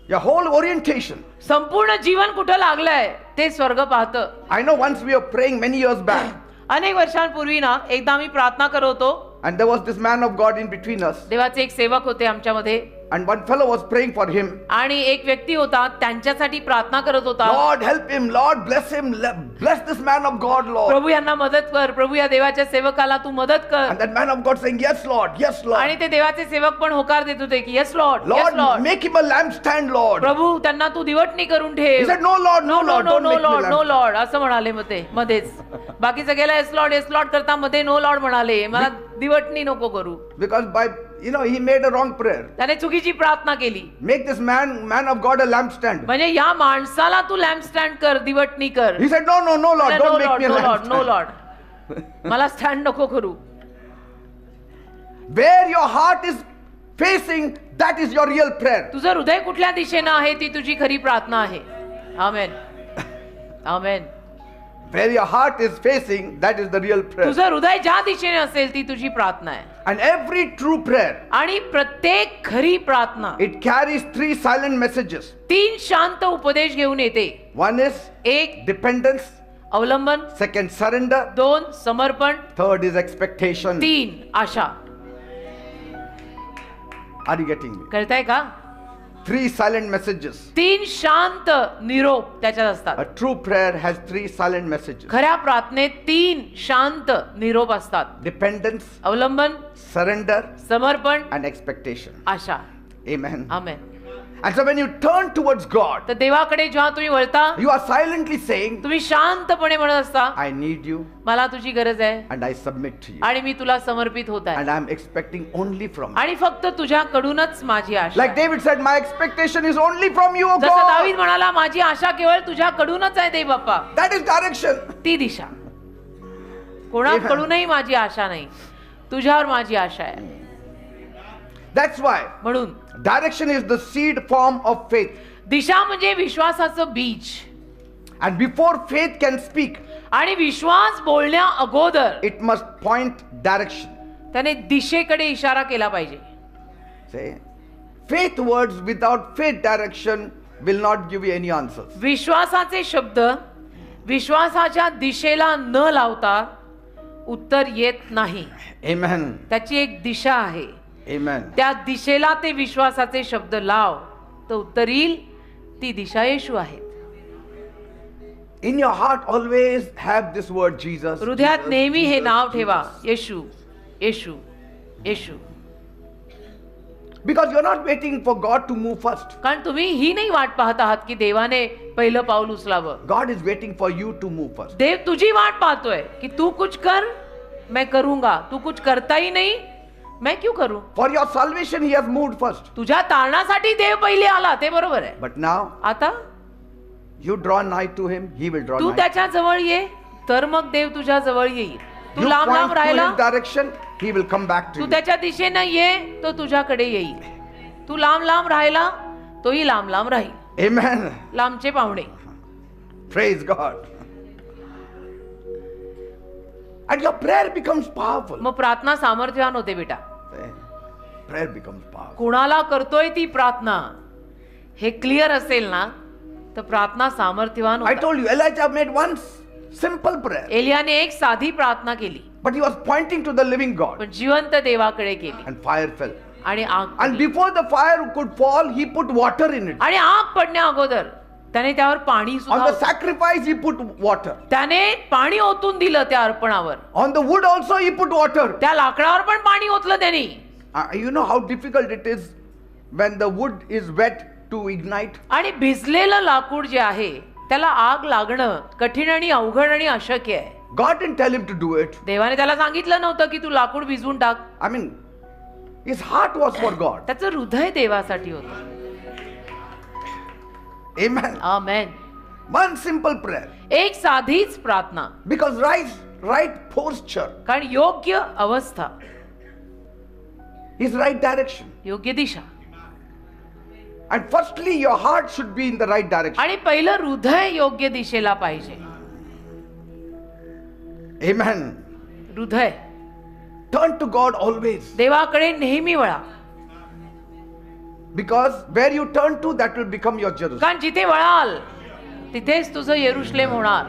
B: Your whole orientation.
C: संपूर्ण जीवन कुठं लागलंय ते स्वर्ग पाहतं.
B: I know once we were praying many years back,
C: अनेक वर्षांपूर्वी ना एकदा आम्ही प्रार्थना करत होतो.
B: and there was this man of God in between us,
C: देवाचे एक सेवक होते आमच्यामध्ये,
B: and one fellow was praying for him.
C: आणि एक व्यक्ती होता त्यांच्यासाठी प्रार्थना करत होता.
B: Lord, help him. Lord, bless him. Bless this man of God, Lord.
C: प्रभू यांना मदत कर, प्रभू या देवाच्या सेवकाला तू मदत कर.
B: And that man of God saying, yes, Lord. Yes,
C: आणि
B: Lord.
C: ते देवाचे सेवक पण होकार देत होते की yes Lord, yes
B: Lord,
C: Lord.
B: make him a lampstand, Lord.
C: प्रभू त्यांना तू दिवटणी करून
B: He
C: ठेव.
B: said, no, Lord, no,
C: no
B: Lord.
C: No
B: Don't
C: no
B: make me
C: Lord, no
B: lampstand.
C: Lord असं म्हणाले. मग मध्येच बाकी सगळ्याला येस लॉर्ड करता, मध्ये नो लॉर्ड म्हणाले, मला दिवटणी नको करू.
B: Because he made a wrong prayer.
C: त्याने चुकीची प्रार्थना केली.
B: Make this man of God a lampstand.
C: म्हणजे या माणसाला तू लॅम्प स्टँड कर, दिवटणी कर.
B: He said, no, Lord.
C: No
B: Don't make
C: Lord,
B: me a
C: no Lord, no
B: lampstand.
C: Lord, मला स्टँड नको करू.
B: Where your heart is facing, that is your real prayer.
C: तुझं हृदय कुठल्या दिशेनं आहे ती तुझी खरी प्रार्थना आहे. आमेन, आमेन.
B: Where your heart is facing, that is the real prayer.
C: तुझं हृदय ज्या दिशेने असेल ती तुझी प्रार्थना आहे.
B: And every true prayer,
C: आणि प्रत्येक खरी प्रार्थना
B: it carries 3 silent messages.
C: 3 शांत उपदेश घेऊन येते.
B: One is
C: 1
B: dependence,
C: अवलंबन,
B: 2 surrender,
C: 2 समर्पण,
B: 3 is expectation.
C: 3 Asha.
B: Are you getting me?
C: कळतंय का?
B: 3 silent messages.
C: 3 शांत निरोप त्याच्यात असतात.
B: A true prayer has 3 silent messages.
C: खऱ्या प्रार्थनेत 3 शांत निरोप असतात.
B: Dependence,
C: अवलंबन,
B: surrender,
C: समर्पण,
B: and expectation.
C: Asha.
B: Amen.
C: Amen.
B: And so when you turn towards God,
C: तर देवाकडे जेव्हा तुम्ही वळता,
B: you are silently saying,
C: तुम्ही शांतपणे म्हणत असता,
B: I need you
C: मला तुझी गरज आहे
B: and I submit to you.
C: आणि मी तुला समर्पित होत आहे,
B: And I am expecting only from you.
C: आणि फक्त तुझ्याकडूनच माझी आशा
B: Like
C: आहे.
B: David said, my expectation is only from you, O
C: जसं दावीद
B: God.
C: म्हणाला, माझी आशा केवळ तुझ्याकडूनच आहे देव बाप्पा.
B: That is direction.
C: ती दिशा. कोणाकडूनही माझी आशा नाही, तुझ्यावर माझी आशा आहे.
B: That's why
C: म्हणून
B: direction is the seed form of faith.
C: दिशा म्हणजे विश्वासाचं बीज,
B: And before faith can speak,
C: आणि विश्वास बोलण्या अगोदर
B: it must point direction.
C: त्याने दिशेकडे इशारा केला पाहिजे.
B: Say, faith words without faith direction will not give you any answers.
C: विश्वासाचे शब्द विश्वासाच्या दिशेला न लावता उत्तर येत नाही.
B: Amen.
C: त्याची एक दिशा आहे.
B: Amen.
C: त्या दिशेला ते विश्वासाचे शब्द लाव, तर उत्तर येईल. ती दिशा येशू आहे.
B: In your heart always have this word Jesus.
C: हृदयात नेहमी हे नाव ठेवा, येशू, येशू, येशू.
B: Because you're not waiting for God to move first.
C: कारण तुम्ही ही नाही वाट पाहत आहात की देवाने पहिलं पाऊल उचलावं.
B: God is waiting for you to move first.
C: देव तुझी वाट पाहतोय की तू कुछ कर, मैं करूंगा. तू कुछ करता ही नहीं, मैं क्यों करूं?
B: For your salvation he has moved first.
C: तुझ्या तारणासाठी देव पहिले आला, ते बरोबर आहे.
B: But now
C: आता
B: you draw nigh to him, he will draw
C: Tu
B: nigh.
C: त्याच्या जवळ ये, तर मग देव तुझ्या जवळ येईल. तू
B: You
C: लांब
B: point
C: लांब
B: to
C: राहिला,
B: his direction, he will come back to
C: Tu
B: you.
C: त्याच्या दिशेनं ये, तो तुझ्याकडे येईल. तू लांब लांब राहिला, तोही लांब लांब राहील.
B: Amen.
C: लांबचे पाहुणे.
B: Praise God. And your prayer becomes powerful.
C: मग प्रार्थना सामर्थ्यवान होते बेटा.
B: Prayer becomes powerful.
C: कोणाला करतोय ती प्रार्थना हे क्लिअर असेल ना, तर प्रार्थना सामर्थ्यवान
B: I
C: होते.
B: told you, Elijah made one simple prayer,
C: एलियाने एक साधी प्रार्थना केली,
B: but he was pointing to the living God,
C: पण जिवंत देवाकडे केली.
B: and fire fell.
C: आणि आग
B: And
C: पडली.
B: before the fire could fall, he put water in it.
C: आणि आग पडण्या अगोदर त्याने त्यावर पाणी
B: On
C: सुद्धा
B: the sacrifice, he put water.
C: त्याने पाणी ओतून दिलं त्या अर्पणावर.
B: On the wood also, he put water.
C: त्या लाकडावर पण पाणी ओतलं त्यांनी.
B: You know how difficult it is when the wood is wet to ignite.
C: आणि भिजलेलं लाकूड जे आहे त्याला आग लागणं कठीण आणि अवघड आणि अशक्य आहे.
B: God didn't tell him to do it.
C: देवाने त्याला सांगितलं नव्हतं की तू लाकूड भिजवून टाक.
B: I mean, his heart was for God.
C: त्याचं हृदय देवासाठी होतं.
B: Amen.
C: आमेन.
B: One simple prayer.
C: एक साधीच प्रार्थना.
B: Because right posture
C: कारण योग्य अवस्था,
B: is right direction.
C: योग्य दिशा.
B: And firstly, your heart should be in the right direction.
C: आणि पहिलं हृदय योग्य दिशेला पाहिजे.
B: Amen.
C: हृदय
B: Turn to God always.
C: देवाकडे नेहमी वळा.
B: Because where you turn to, that will become your Jerusalem.
C: कारण जिथे वळाल तिथेच तुझं येरुशलेम होणार.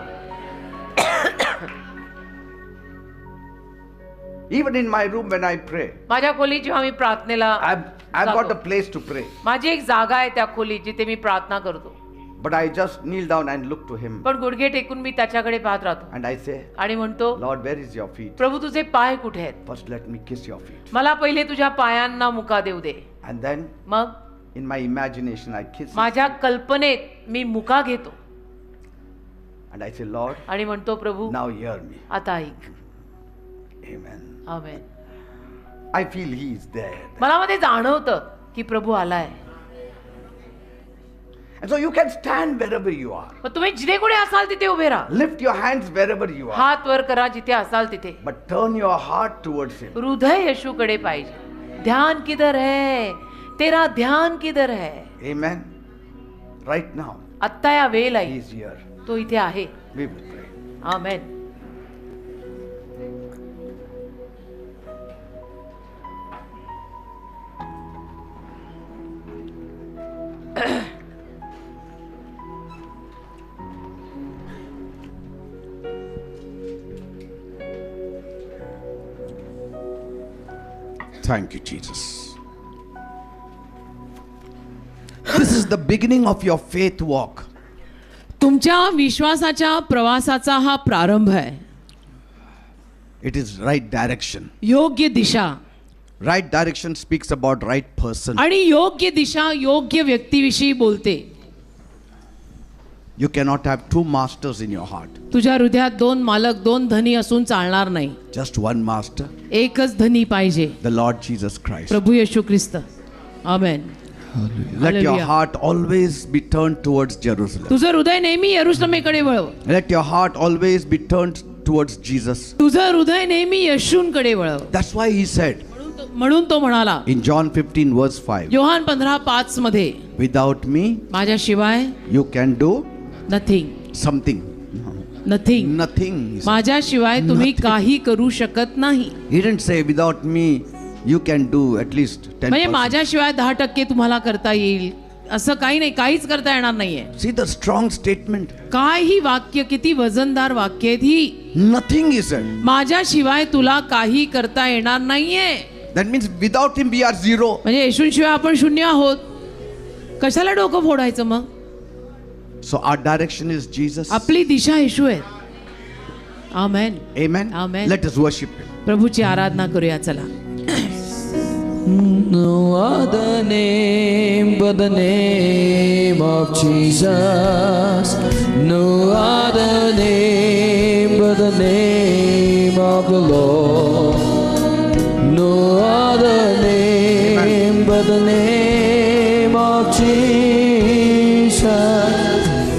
B: Even in my room when I pray,
C: माझ्या खोलीत जेव्हा मी प्रार्थनेला
B: I've got a
C: जातो,
B: place to pray.
C: माझी एक जागा आहे त्या खोलीत जिथे मी प्रार्थना करतो.
B: But I just kneel down and look to him.
C: पण गुडघे टेकून मी त्याच्याकडे पाहत राहतो
B: And I say,
C: आणि म्हणतो,
B: Lord, where is your feet?
C: प्रभू तुझे पाय कुठे आहेत?
B: First let me kiss your feet.
C: मला पहिले तुझ्या पायांना मुका देऊ दे.
B: And then
C: मग
B: in my imagination I kiss his
C: माझ्या
B: feet.
C: कल्पनेत मी मुका घेतो
B: And I say, Lord,
C: आणि म्हणतो, प्रभू
B: now hear me.
C: आता ऐक.
B: Amen.
C: Amen.
B: I feel he is there.
C: मला मध्ये जाणवतं की प्रभू आलाय.
B: And so you can stand wherever you are.
C: मग तुम्ही जिथे कुठे असाल तिथे उभे राहा.
B: Lift your hands wherever you are.
C: हात वर करा जिथे असाल तिथे.
B: But turn your heart towards him.
C: हृदय यीशुकडे पाहिजे. ध्यान किधर है? तेरा ध्यान किधर है?
B: Amen. Right now,
C: आत्ता या वेळेला
B: he is here.
C: तो इथे आहे.
B: We will pray.
C: Amen.
B: Thank you, Jesus. This is the beginning of your faith walk.
C: तुमच्या विश्वासाच्या प्रवासाचा हा प्रारंभ आहे.
B: It is right direction.
C: योग्य दिशा.
B: Right direction speaks about right person.
C: आणि योग्य दिशा योग्य व्यक्तीविषयी बोलते.
B: You cannot have two masters in your heart.
C: तुझ्या हृदयात दोन मालक, दोन धनी असून चालणार नाही.
B: Just one master,
C: एकच धनी पाहिजे,
B: the Lord Jesus Christ.
C: Prabhu Yeshu Christ. Amen.
B: Let your
C: Hallelujah.
B: heart always be turned towards Jerusalem.
C: तुझं हृदय नेहमी यरूशलेमेकडे वळव.
B: Let your heart always be turned towards Jesus.
C: तुझं हृदय नेहमी येशूंकडे वळव.
B: That's why he said
C: म्हणून तो म्हणाला
B: in John 15 verse 5,
C: योहान 15:5 मध्ये,
B: without me
C: माझ्याशिवाय
B: you can do
C: nothing.
B: something.
C: Nothing.
B: Nothing. he said.
C: माझ्याशिवाय तुम्ही
B: Nothing.
C: काही करू शकत नाही.
B: He didn't say without me you can do at least
C: म्हणजे
B: 10%.
C: माझ्याशिवाय 10% तुम्हाला करता येईल. असं काही नाही, काहीच करता येणार नाहीये.
B: See the strong statement.
C: काय ही वाक्य, किती वजनदार वाक्य आहेत ही.
B: Nothing is said.
C: माझ्याशिवाय तुला काही करता येणार नाहीये.
B: That means without him we are zero.
C: म्हणजे येशूशिवाय आपण शून्य आहोत. कशाला डोकं फोडायचं मग.
B: So our direction is Jesus.
C: आपली दिशा येशू आहे. आमेन.
B: Amen.
C: Amen.
B: Let us worship him.
C: प्रभूची आराधना करूया चला.
D: No other name but the name of Jesus. No other name but the name of the Lord. No other name but the name of Jesus.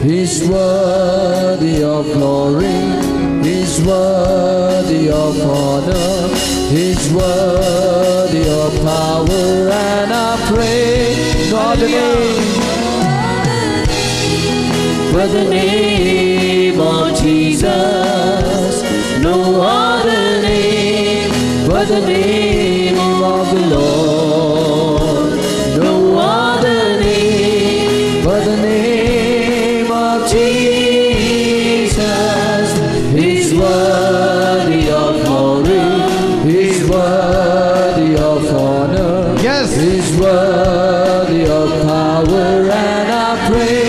D: He's worthy of glory. He's worthy of honor. He's worthy of power, and I pray not the name but the name of Jesus. No other name but the name of the Lord. No other name but the name of Jesus. He's worthy of glory. He's worthy of honor.
B: Yes.
D: He's worthy of power, and I pray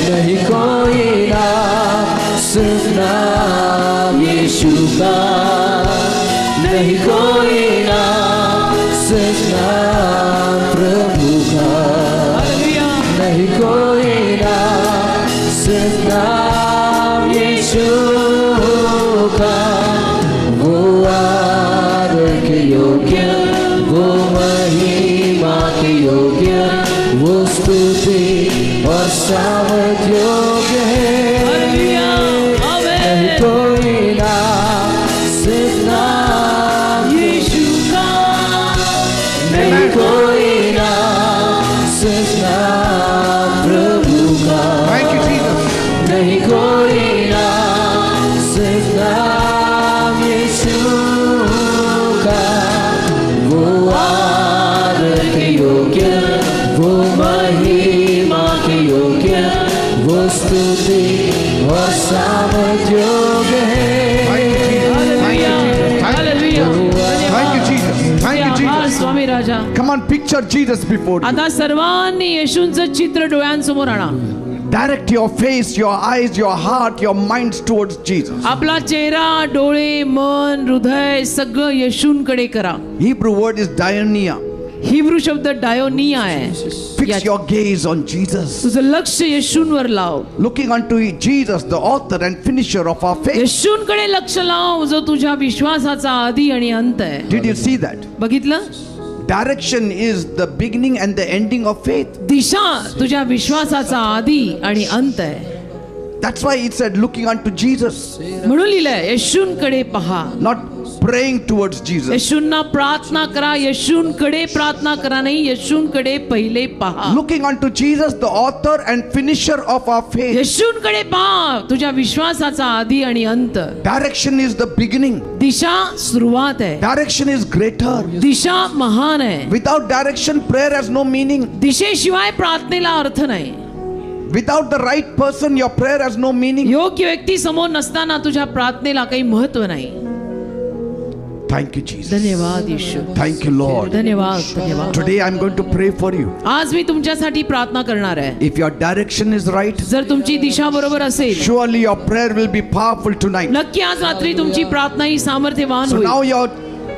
D: नहीं कोई नाम सिर्फ नाम यीशु का. नहीं कोई नाम सिर्फ नाम प्रभु का. नहीं कोई नाम सिर्फ नाम यीशु का. वो आदर के योग्य, वो महिमा के योग्य, वो स्तुति और सामर्थ योग्य है. नहीं कोई नाम सिर्फ नाम यीशु का. नहीं कोई नाम सिर्फ नाम प्रभु का.
B: Thank you, Jesus.
D: नहीं कोई नाम सिर्फ नाम यीशु का. वो आदर के योग्य, वो महिमा के योग्य, वो स्तुति और सामर्थ योग्य है.
B: Thank you, Jesus. Thank you, Jesus.
C: Swami Raja.
B: Come on, picture Jesus before you.
C: आता सर्वांनी येशूंचं चित्र डोळ्यांसमोर आणा.
B: Direct your face, your eyes, your heart, your minds towards Jesus.
C: आपला चेहरा, डोळे, मन, हृदय सगळं येशूंकडे करा.
B: Hebrew word is diania.
C: Hebrew शब्द डायोनिया आहे.
B: Fix your gaze on Jesus.
C: तुझं लक्ष येशूंवर लाव.
B: Looking unto Jesus, the author and finisher of our faith.
C: येशूंकडे लक्ष लाव जो तुझ्या विश्वासाचा आदी आणि अंत आहे.
B: Did you see that?
C: बघितलं.
B: Direction is the beginning and the ending of faith.
C: दिशा तुझ्या विश्वासाचा आदी आणि अंत आहे.
B: That's why it said looking unto Jesus,
C: म्हणून लिहिलंय येशूंकडे पहा.
B: not praying towards Jesus.
C: येशूंना प्रार्थना करा. येशूंकडे प्रार्थना करा नाही, येशूंकडे पहिले पहा.
B: Looking unto Jesus, the author and finisher of our faith.
C: येशूंकडे पहा तुझ्या विश्वासाचा आदी आणि अंत.
B: Direction is the beginning.
C: दिशा सुरुवात आहे.
B: Direction is greater.
C: दिशा महान आहे.
B: Without direction, prayer has no meaning.
C: दिशेशिवाय प्रार्थनेला अर्थ नाही.
B: Without the right person, your prayer has no meaning.
C: योग्य व्यक्ती समोर नसताना तुझ्या प्रार्थनेला काही महत्व नाही.
B: Thank you, Jesus.
C: धन्यवाद येशू.
B: Thank you, Lord.
C: धन्यवाद धन्यवाद.
B: Today I'm going to pray for you.
C: आज मी तुमच्यासाठी प्रार्थना करणार आहे.
B: If your direction is right,
C: जर तुमची दिशा बरोबर असेल
B: surely your prayer will be powerful tonight.
C: नक्की आज रात्री तुमची प्रार्थना ही सामर्थ्यवान
B: So
C: होईल.
B: now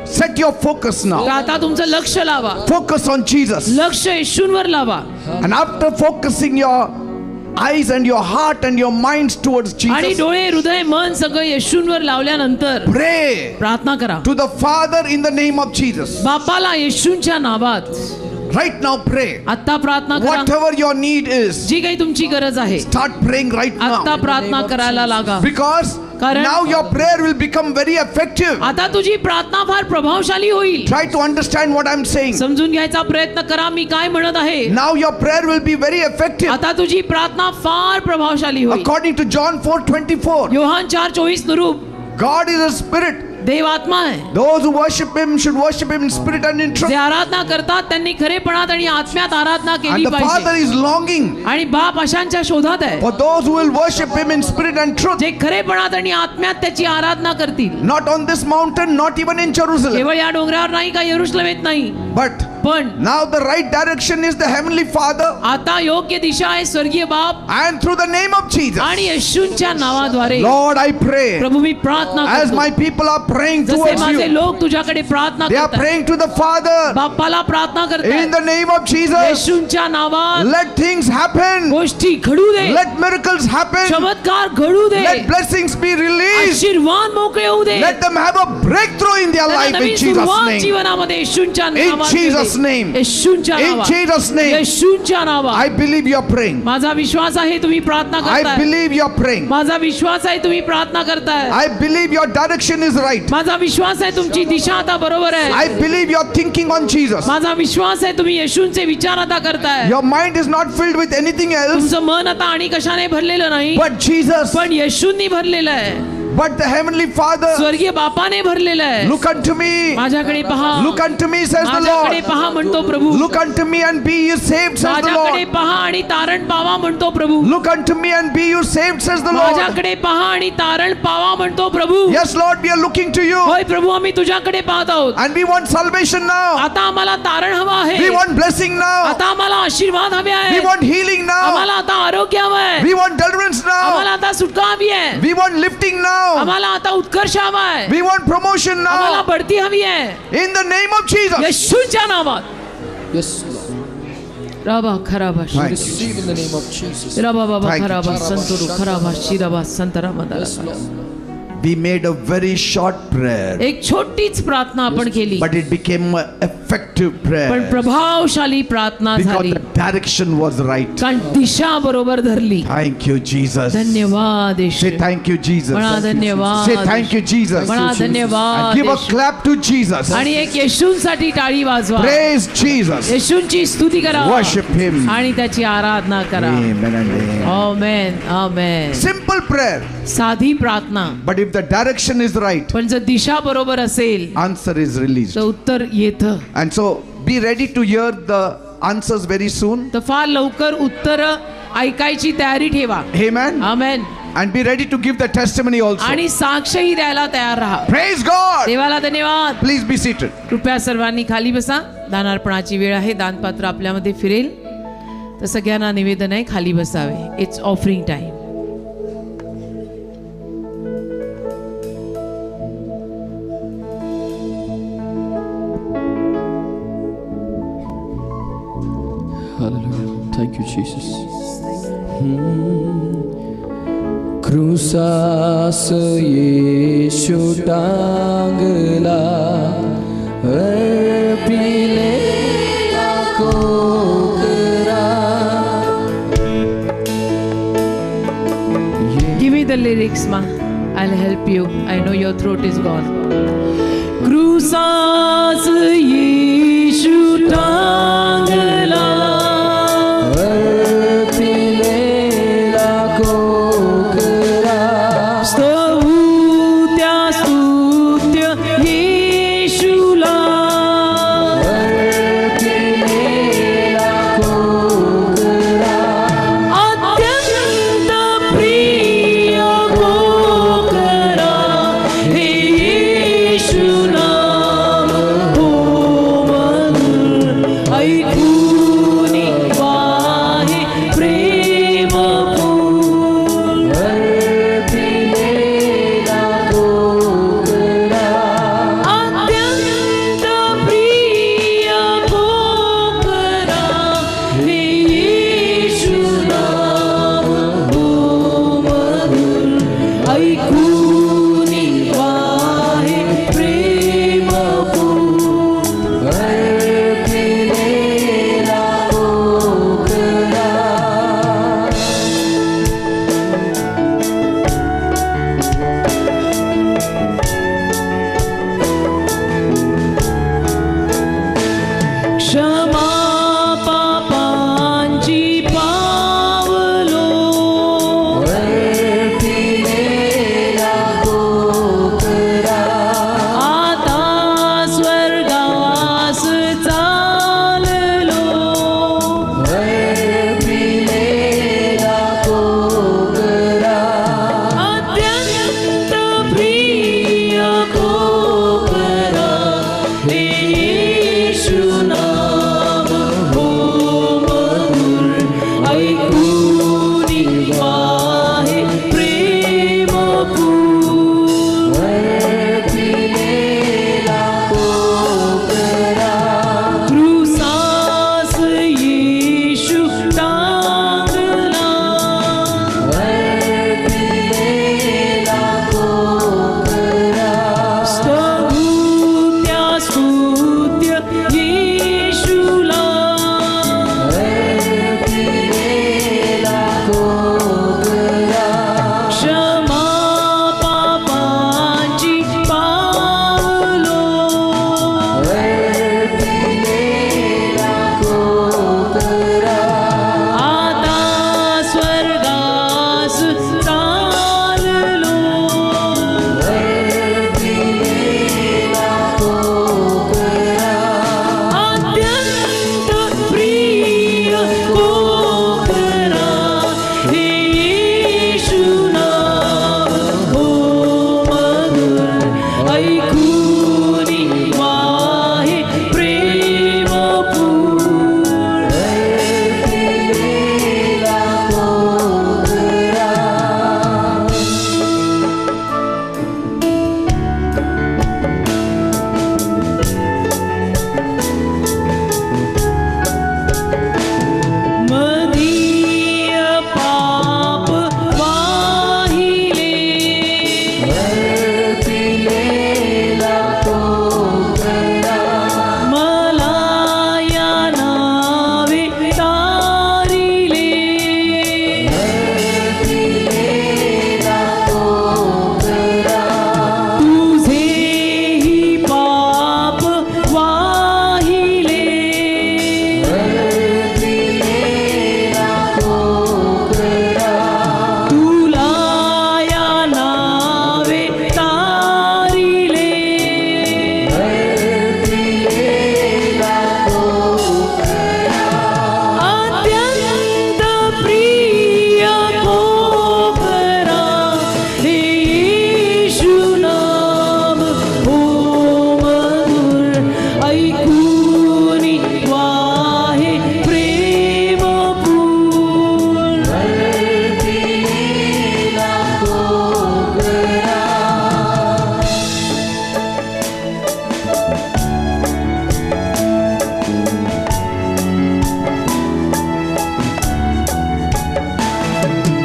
B: set your focus
C: तर
B: now.
C: आता तुमचं लक्ष लावा.
B: Focus on Jesus.
C: लक्ष येशूंवर लावा.
B: And after focusing your eyes and your heart and your minds towards
C: आणि
B: Jesus,
C: डोळे, हृदय, मन सगळं येशूंवर लावल्यानंतर
B: pray
C: प्रार्थना करा.
B: to the Father in the name of Jesus.
C: बापाला येशूंच्या नावात
B: Right now pray.
C: आता प्रार्थना करा.
B: Whatever your need is,
C: जी काही तुमची गरज आहे
B: start praying right
C: आता
B: now.
C: प्रार्थना करायला लागा.
B: Because
C: कारण
B: now your prayer will become very effective.
C: आता तुझी प्रार्थना फार प्रभावशाली होईल.
B: Try to understand what I'm saying.
C: समजून घ्यायचा प्रयत्न करा मी काय म्हणत आहे.
B: Now your prayer will be very effective.
C: आता तुझी प्रार्थना फार प्रभावशाली होईल.
B: According to John 4:24,
C: Yohan 4:24 नुरूप
B: God is a spirit
E: देव आत्मा आहे.
B: Those who worship him should worship him in spirit and in truth.
E: जे आराधना करतात त्यांनी खरेपणात आणि आत्म्यात आराधना
B: And
E: केली
B: the Father
E: पाहिजे.
B: is longing
E: आणि बाप अशांच्या शोधात आहे
B: for those who will worship him in spirit and truth.
E: जे खरेपणात आणि आत्म्यात त्याची आराधना करतील.
B: Not on this mountain, not even in Jerusalem.
E: केवळ या डोंगरावर नाही का यरुशलेमेत नाही,
B: But
E: पण
B: now the right direction is the Heavenly Father,
E: आता योग्य दिशा आहे स्वर्गीय बाप
B: and through the name of Jesus.
E: आणि येशूंच्या नावाद्वारे.
B: Lord, I pray,
E: प्रभू मी प्रार्थना
B: as
E: करतो,
B: my people are praying
E: जसे
B: towards
E: माझे
B: you,
E: लोक तुझ्याकडे प्रार्थना
B: they are
E: करतात,
B: praying to the Father
E: बाप्पाला प्रार्थना
B: in
E: करतात,
B: the name of Jesus.
E: येशूंच्या नावात
B: Let things happen.
E: गोष्टी घडू दे,
B: Let miracles happen.
E: चमत्कार घडू दे,
B: Let blessings be released.
E: आशीर्वाद मोकळे होऊ दे,
B: Let them have a breakthrough in their
E: त्यांना
B: life in
E: नवीन
B: Jesus'
E: सुरुवात
B: name.
E: जीवनामध्ये येशूंच्या
B: In
E: नावात
B: Jesus'
E: घडू दे.
B: name.
E: येशूंच्या
B: In
E: नावात,
B: Jesus' name.
E: येशूंच्या नावात.
B: I believe you are praying.
E: माझा विश्वास आहे तुम्ही प्रार्थना
B: I
E: करताय.
B: believe you are praying.
E: माझा विश्वास आहे तुम्ही प्रार्थना करताय.
B: I believe your direction is right.
E: माझा विश्वास आहे तुमची दिशा आता बरोबर
B: I
E: आहे.
B: believe you are thinking on Jesus.
E: माझा विश्वास आहे तुम्ही येशूंचे विचार आता करताय.
B: Your mind is not filled with anything else
E: तुमचं मन आता आणि कशाने भरलेलं नाही,
B: but Jesus.
E: पण येशूंनी भरलेलं आहे,
B: But the Heavenly Father,
E: स्वर्गीय बापाने भरलेलं आहे.
B: look unto me.
E: माझ्याकडे पहा,
B: Look unto me, says the
E: माझ्याकडे
B: Lord.
E: पहा म्हणतो प्रभू.
B: Look unto me and be ye saved, says the
E: माझ्याकडे
B: Lord.
E: पहा आणि तारण पावा म्हणतो प्रभू.
B: Look unto me and be you saved, says the Lord.
E: माझ्याकडे पहा आणि तारण पावा म्हणतो प्रभू.
B: Yes, Lord, we are looking to you.
E: होय प्रभू, आम्ही तुझ्याकडे पाहत आहोत.
B: And we want salvation now.
E: आता आम्हाला तारण हवं
B: We
E: आहे,
B: want blessing now.
E: आता आम्हाला आशीर्वाद हवे
B: We
E: आहे,
B: want healing now.
E: आम्हाला आता आरोग्य हवं आहे,
B: We want deliverance
E: आम्हाला
B: now.
E: आता सुटका हवी आहे,
B: We want lifting now.
E: आम्हाला आता उत्कर्ष हवा आहे,
B: We want promotion
E: आम्हाला
B: now.
E: बढती हवी आहे.
B: In the name of Jesus.
E: येशूच्या नावात.
D: Yes, Lord.
E: राबा खराबा
B: Thank you,
D: Receive in the name of Jesus.
E: राबा बाबा
B: Thank you,
E: खराबा
D: Jesus.
E: संतुरु खराबा शिराबा संतरा Madara.
D: Yes, Lord.
B: We made a very short prayer,
E: एक छोटीच प्रार्थना आपण केली,
B: but it became an effective
E: पण
B: prayer
E: प्रभावशाली प्रार्थना
B: because
E: झाली,
B: the direction was right.
E: कारण दिशा बरोबर धरली.
B: Thank you, Jesus.
E: धन्यवाद येशू.
B: Say thank you, Jesus.
E: म्हणा धन्यवाद.
B: Say thank you, Jesus.
E: म्हणा धन्यवाद
B: And give a
E: Yeshu.
B: clap to Jesus.
E: आणि एक येशूंसाठी टाळी वाजवा.
B: Praise Jesus.
E: येशूंची स्तुती करा
B: Worship him.
E: आणि त्याची आराधना करा.
B: Amen and amen.
E: Amen amen.
B: Simple prayer,
E: साधी प्रार्थना,
B: but if the direction is right,
E: पण जर दिशा बरोबर असेल
B: answer is released.
E: तर उत्तर येतं.
B: And so be ready to hear the answers very soon.
E: तर फार लवकर उत्तर ऐकायची तयारी ठेवा.
B: Amen.
E: Amen.
B: And be ready to give the testimony also.
E: आणि साक्षही द्यायला तयार राहा.
B: Praise God.
E: देवाला धन्यवाद.
B: Please be seated.
E: कृपया सर्वांनी खाली बसा. दानार्पणाची वेळ आहे. दानपात्र आपल्यामध्ये फिरेल. तर सगळ्यांना निवेदन आहे, खाली बसावे. It's offering time.
D: Hallelujah. Thank you, Jesus. क्रूसास येशू टांगला अर्पिलेला कोकरा.
E: Give me the lyrics, ma. I'll help you. I know your throat is gone. क्रूसास येशू टांगला
D: अर्पिलेला कोकरा.
E: स्तुत्या स्तुत्य येशूला.
D: अर्पिलेला कोकरा.
E: अत्यंत प्रिय कोकरा हे येशू नाम. हो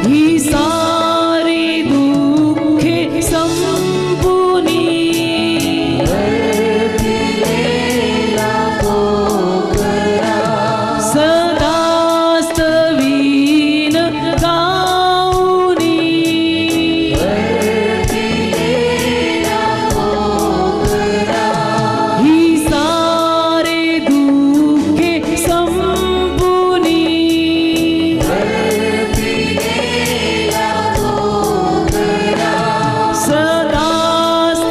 E: ही सारी दुःखे संपुनी सदास्तवीन गाऊनी ही सारे दुःखे संपुनी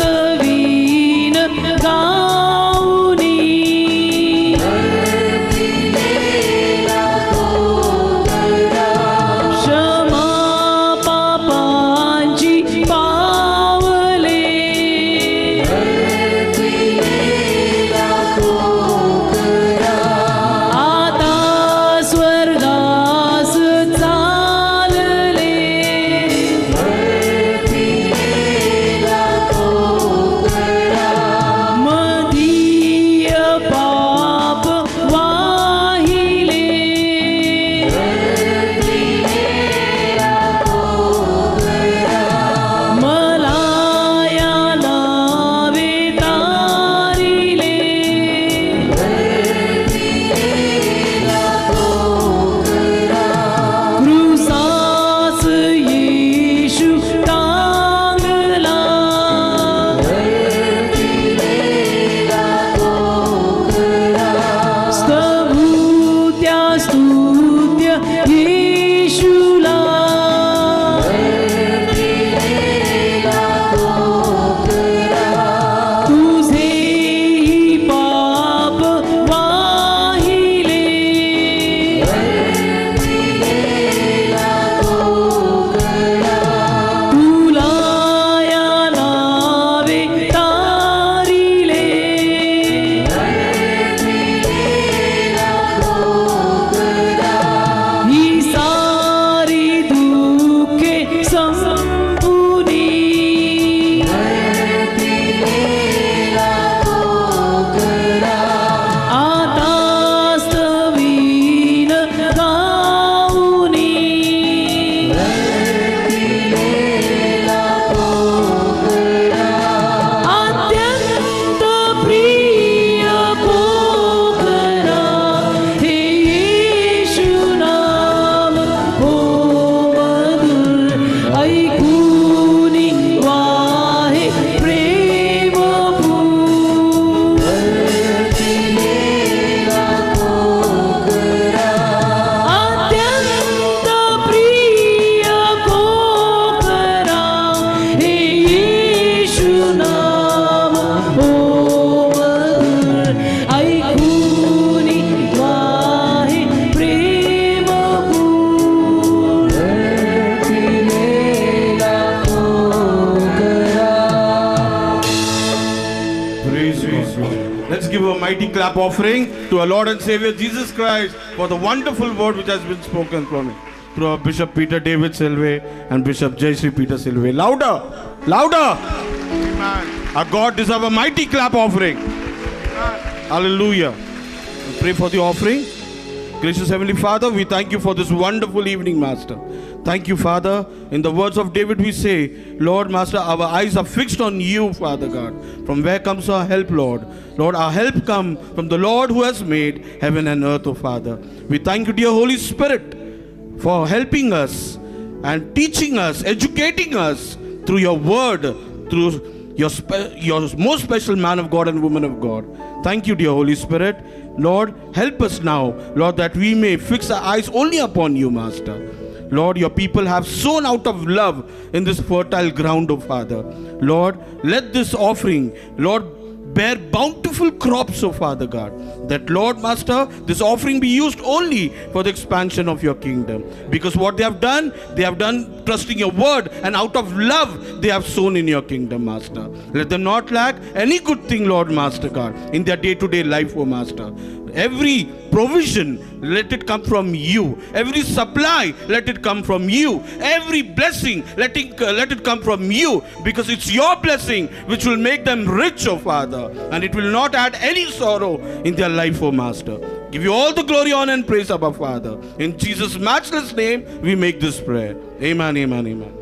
E: सदास्तवीन गाऊनी क्षमा पापांची पावले आता स्वर्गास चालले मधीय पाप वाहिले मला या नावे तारिले क्रूसास येशू टांगला स्तुत्या स्तुत्य येशूला तुझेही पाप वाहिले तुला या नावे तारिले ही सारी दुःखे संपुनी आता स्तवीन गाऊनी अत्यंत प्रिय पोकरा हे येशू नाम हो मधुर ऐकूनी वाहे प्रेम अत्यंत प्रिय पोकरा हे येशू नाम हो मधुर ऐकूनी वाहे प्रेम
F: Praise God. Let's give a mighty clap offering to our Lord and Savior Jesus Christ for the wonderful word which has been spoken from him through our Bishop Peter David Silve and Bishop Jayshree Peter Silve. Louder, louder. Amen. Our God deserves a mighty clap offering. Hallelujah. We pray for the offering. Gracious Heavenly Father, we thank you for this wonderful evening, Master. Thank you, Father. In the words of David, we say, Lord, Master, our eyes are fixed on you, Father God. From where comes our help, Lord? Lord, our help comes from the Lord who has made heaven and earth, O Father. We thank you, dear Holy Spirit, for helping us and teaching us, educating us through your word, through your most special man of God and woman of God. Thank you, dear Holy Spirit. Lord, help us now, Lord, that we may fix our eyes only upon you, Master. Lord, your people have sown out of love in this fertile ground, O Father. Lord, let this offering, Lord, bear bountiful crops, O Father God. That, Lord, Master, this offering be used only for the expansion of your kingdom. Because what they have done trusting your word, and out of love they have sown in your kingdom, Master. Let them not lack any good thing, Lord, Master God, in their day-to-day life, O Master. Every provision, let it come from you. Every supply, let it come from you. Every blessing, let it come from you, because it's your blessing which will make them rich, oh Father, and it will not add any sorrow in their life, oh Master. Give you all the glory, honor and praise, Abba Father. In Jesus' matchless name, we make this prayer. Amen, amen, amen.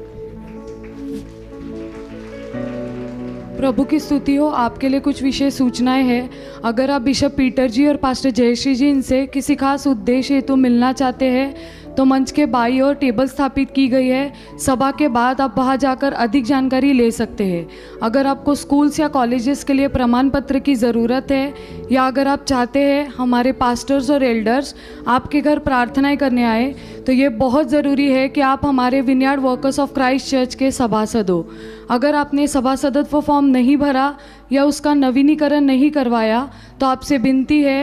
G: प्रभु की स्तुति हो। आपके लिए कुछ विशेष सूचनाएं हैं। अगर आप बिशप पीटर जी और पास्टर जयश्री जी इनसे किसी खास उद्देश्य हेतु मिलना चाहते हैं तो मंच के बाईं ओर टेबल स्थापित की गई है। सभा के बाद आप वहां जाकर अधिक जानकारी ले सकते हैं। अगर आपको स्कूल्स या कॉलेजेस के लिए प्रमाण पत्र की ज़रूरत है, या अगर आप चाहते हैं हमारे पास्टर्स और एल्डर्स आपके घर प्रार्थनाएं करने आए, तो ये बहुत ज़रूरी है कि आप हमारे vineyard workers of Christ church के सभासद हो। अगर आपने सभासदत्व फॉर्म नहीं भरा या उसका नवीनीकरण नहीं करवाया तो आपसे विनती है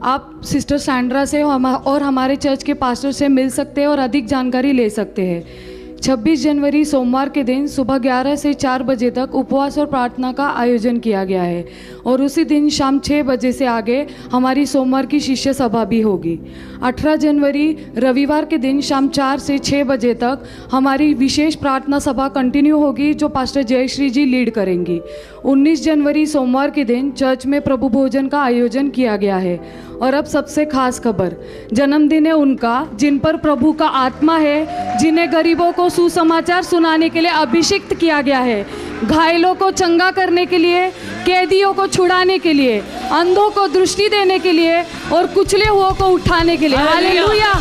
G: आप सिस्टर सैंड्रा से और हमारे चर्च के पास्टर से मिल सकते हैं और अधिक जानकारी ले सकते हैं। 26 जनवरी सोमवार के दिन सुबह 11 से 4 बजे तक उपवास और प्रार्थना का आयोजन किया गया है, और उसी दिन शाम 6 बजे से आगे हमारी सोमवार की शिष्य सभा भी होगी। 18 जनवरी रविवार के दिन शाम 4 से 6 बजे तक हमारी विशेष प्रार्थना सभा कंटिन्यू होगी, जो पास्टर जयश्री जी लीड करेंगी। 19 जनवरी सोमवार के दिन चर्च में प्रभु भोजन का आयोजन किया गया है। और अब सबसे खास खबर, जन्मदिन है उनका जिन पर प्रभु का आत्मा है, जिन्हें गरीबों को सुसमाचार सुनाने के लिए अभिषिक्त किया गया है, घायलों को चंगा करने के लिए, कैदियों को छुड़ाने के लिए, अंधों को दृष्टि देने के लिए और कुचले हुओं को उठाने के लिए। हालेलुया।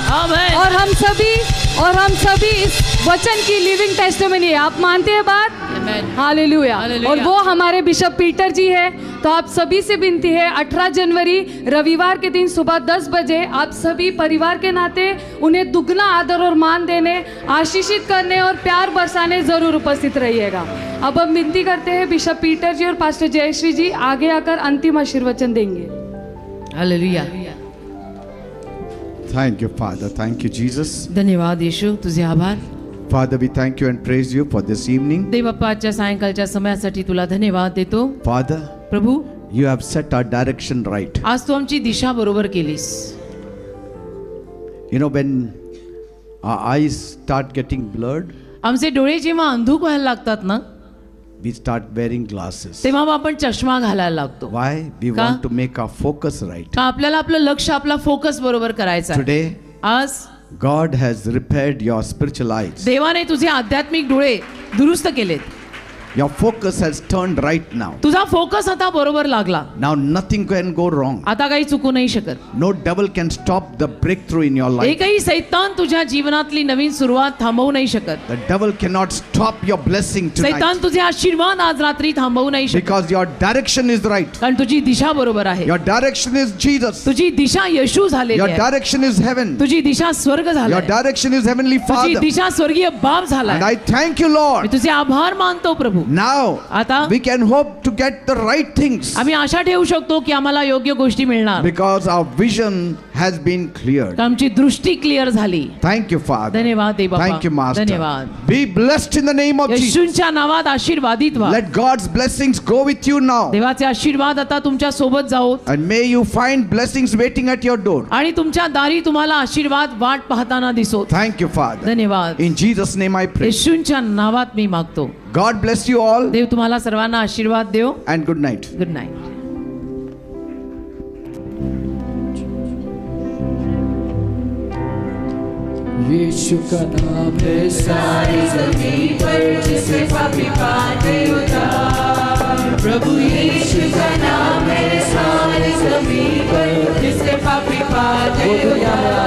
G: और हम सभी इस वचन की लिविंग टेस्टिमनी है। आप मानते हैं बात? हालेलुया। और वो हमारे बिशप पीटर जी है। तो आप सभी से विनती है 18 जनवरी रविवार के दिन सुबह 10 बजे आप सभी परिवार के नाते उन्हें दुगना आदर और मान देने, आशीषित करने और प्यार बरसाने जरूर उपस्थित रहिएगा। अब हम विनती करते हैं बिशप पीटर जी और पास्टर जयश्री जी आगे आकर अंतिम आशीर्वचन देंगे।
E: Hallelujah.
H: Thank you, Father. Thank you, Jesus.
E: धन्यवाद येशू, तुझे आभार.
H: Father, we thank you and praise you for this evening.
E: देवप्पा आजच्या सायंकाळच्या समयासाठी तुला धन्यवाद देतो.
H: Father,
E: Prabhu,
H: you have set our direction right.
E: आज तू आमची दिशा बरोबर केलीस.
H: You know, when our eyes start getting blurred,
E: आमचे डोळे जेव्हा अंधुक व्हायला लागतात ना,
H: we start wearing glasses.
E: तेव्हा आपण चष्मा घालायला लागतो.
H: Why? We
E: का?
H: want to make our focus right.
E: का आपल्याला आपलं लक्ष, आपला फोकस बरोबर करायचा आहे.
H: Today,
E: आज
H: God has repaired your spiritual eyes.
E: देवाने तुझे आध्यात्मिक डोळे दुरुस्त केलेत.
H: Your focus has turned right now.
E: तुझा फोकस आता बरोबर लागला.
H: Now nothing can go wrong.
E: आता काही चुकू नाही शकत.
H: No devil can stop the breakthrough in your life.
E: एकही सैतान तुझ्या जीवनातली नवीन सुरुवात थांबवू नाही शकत.
H: The devil cannot stop your blessing
E: सैतान
H: tonight.
E: तुझे आशीर्वाद आज रात्री थांबवू नाही शकत.
H: Because your direction is right.
E: कारण तुझी दिशा बरोबर आहे.
H: Your direction is Jesus.
E: तुझी दिशा येशू झालेली
H: Your
E: आहे.
H: direction is heaven.
E: तुझी दिशा स्वर्ग
H: Your
E: झाला.
H: direction is Heavenly
E: तुझी
H: Father.
E: दिशा स्वर्गीय बाप झाला.
H: And I thank you,
E: me
H: Lord.
E: तुझे आभार मानतो प्रभू.
H: Now
E: आता
H: we can hope to get the right things
E: आम्ही आशा ठेवू शकतो की आम्हाला योग्य गोष्टी मिळणार.
H: because our vision has been cleared.
E: आमची दृष्टी क्लिअर झाली.
H: Thank you, Father.
E: धन्यवाद देव बाबा.
H: Thank you, Master.
E: धन्यवाद.
H: Be blessed in the name of Jesus.
E: येशूंच्या नावात आशीर्वादित व्हा.
H: Let God's blessings go with you now.
E: देवाचे आशीर्वाद आता तुमच्या सोबत जाओ.
H: And may you find blessings waiting at your door.
E: आणि तुमच्या दारी तुम्हाला आशीर्वाद वाट पाहताना दिसो.
H: Thank you, Father.
E: धन्यवाद.
H: In Jesus' name I pray.
E: येशूंच्या नावात मी मागतो.
H: God bless you all
E: देव तुम्हाला सर्वांना आशीर्वाद देव.
H: and good night.
E: Good night.
D: यीशु का नाम है सारी ज़मीन पर जिसे पापी पाने उतार. प्रभु यीशु का नाम है सारी ज़मीन पर जिसे पापी पाने उतार.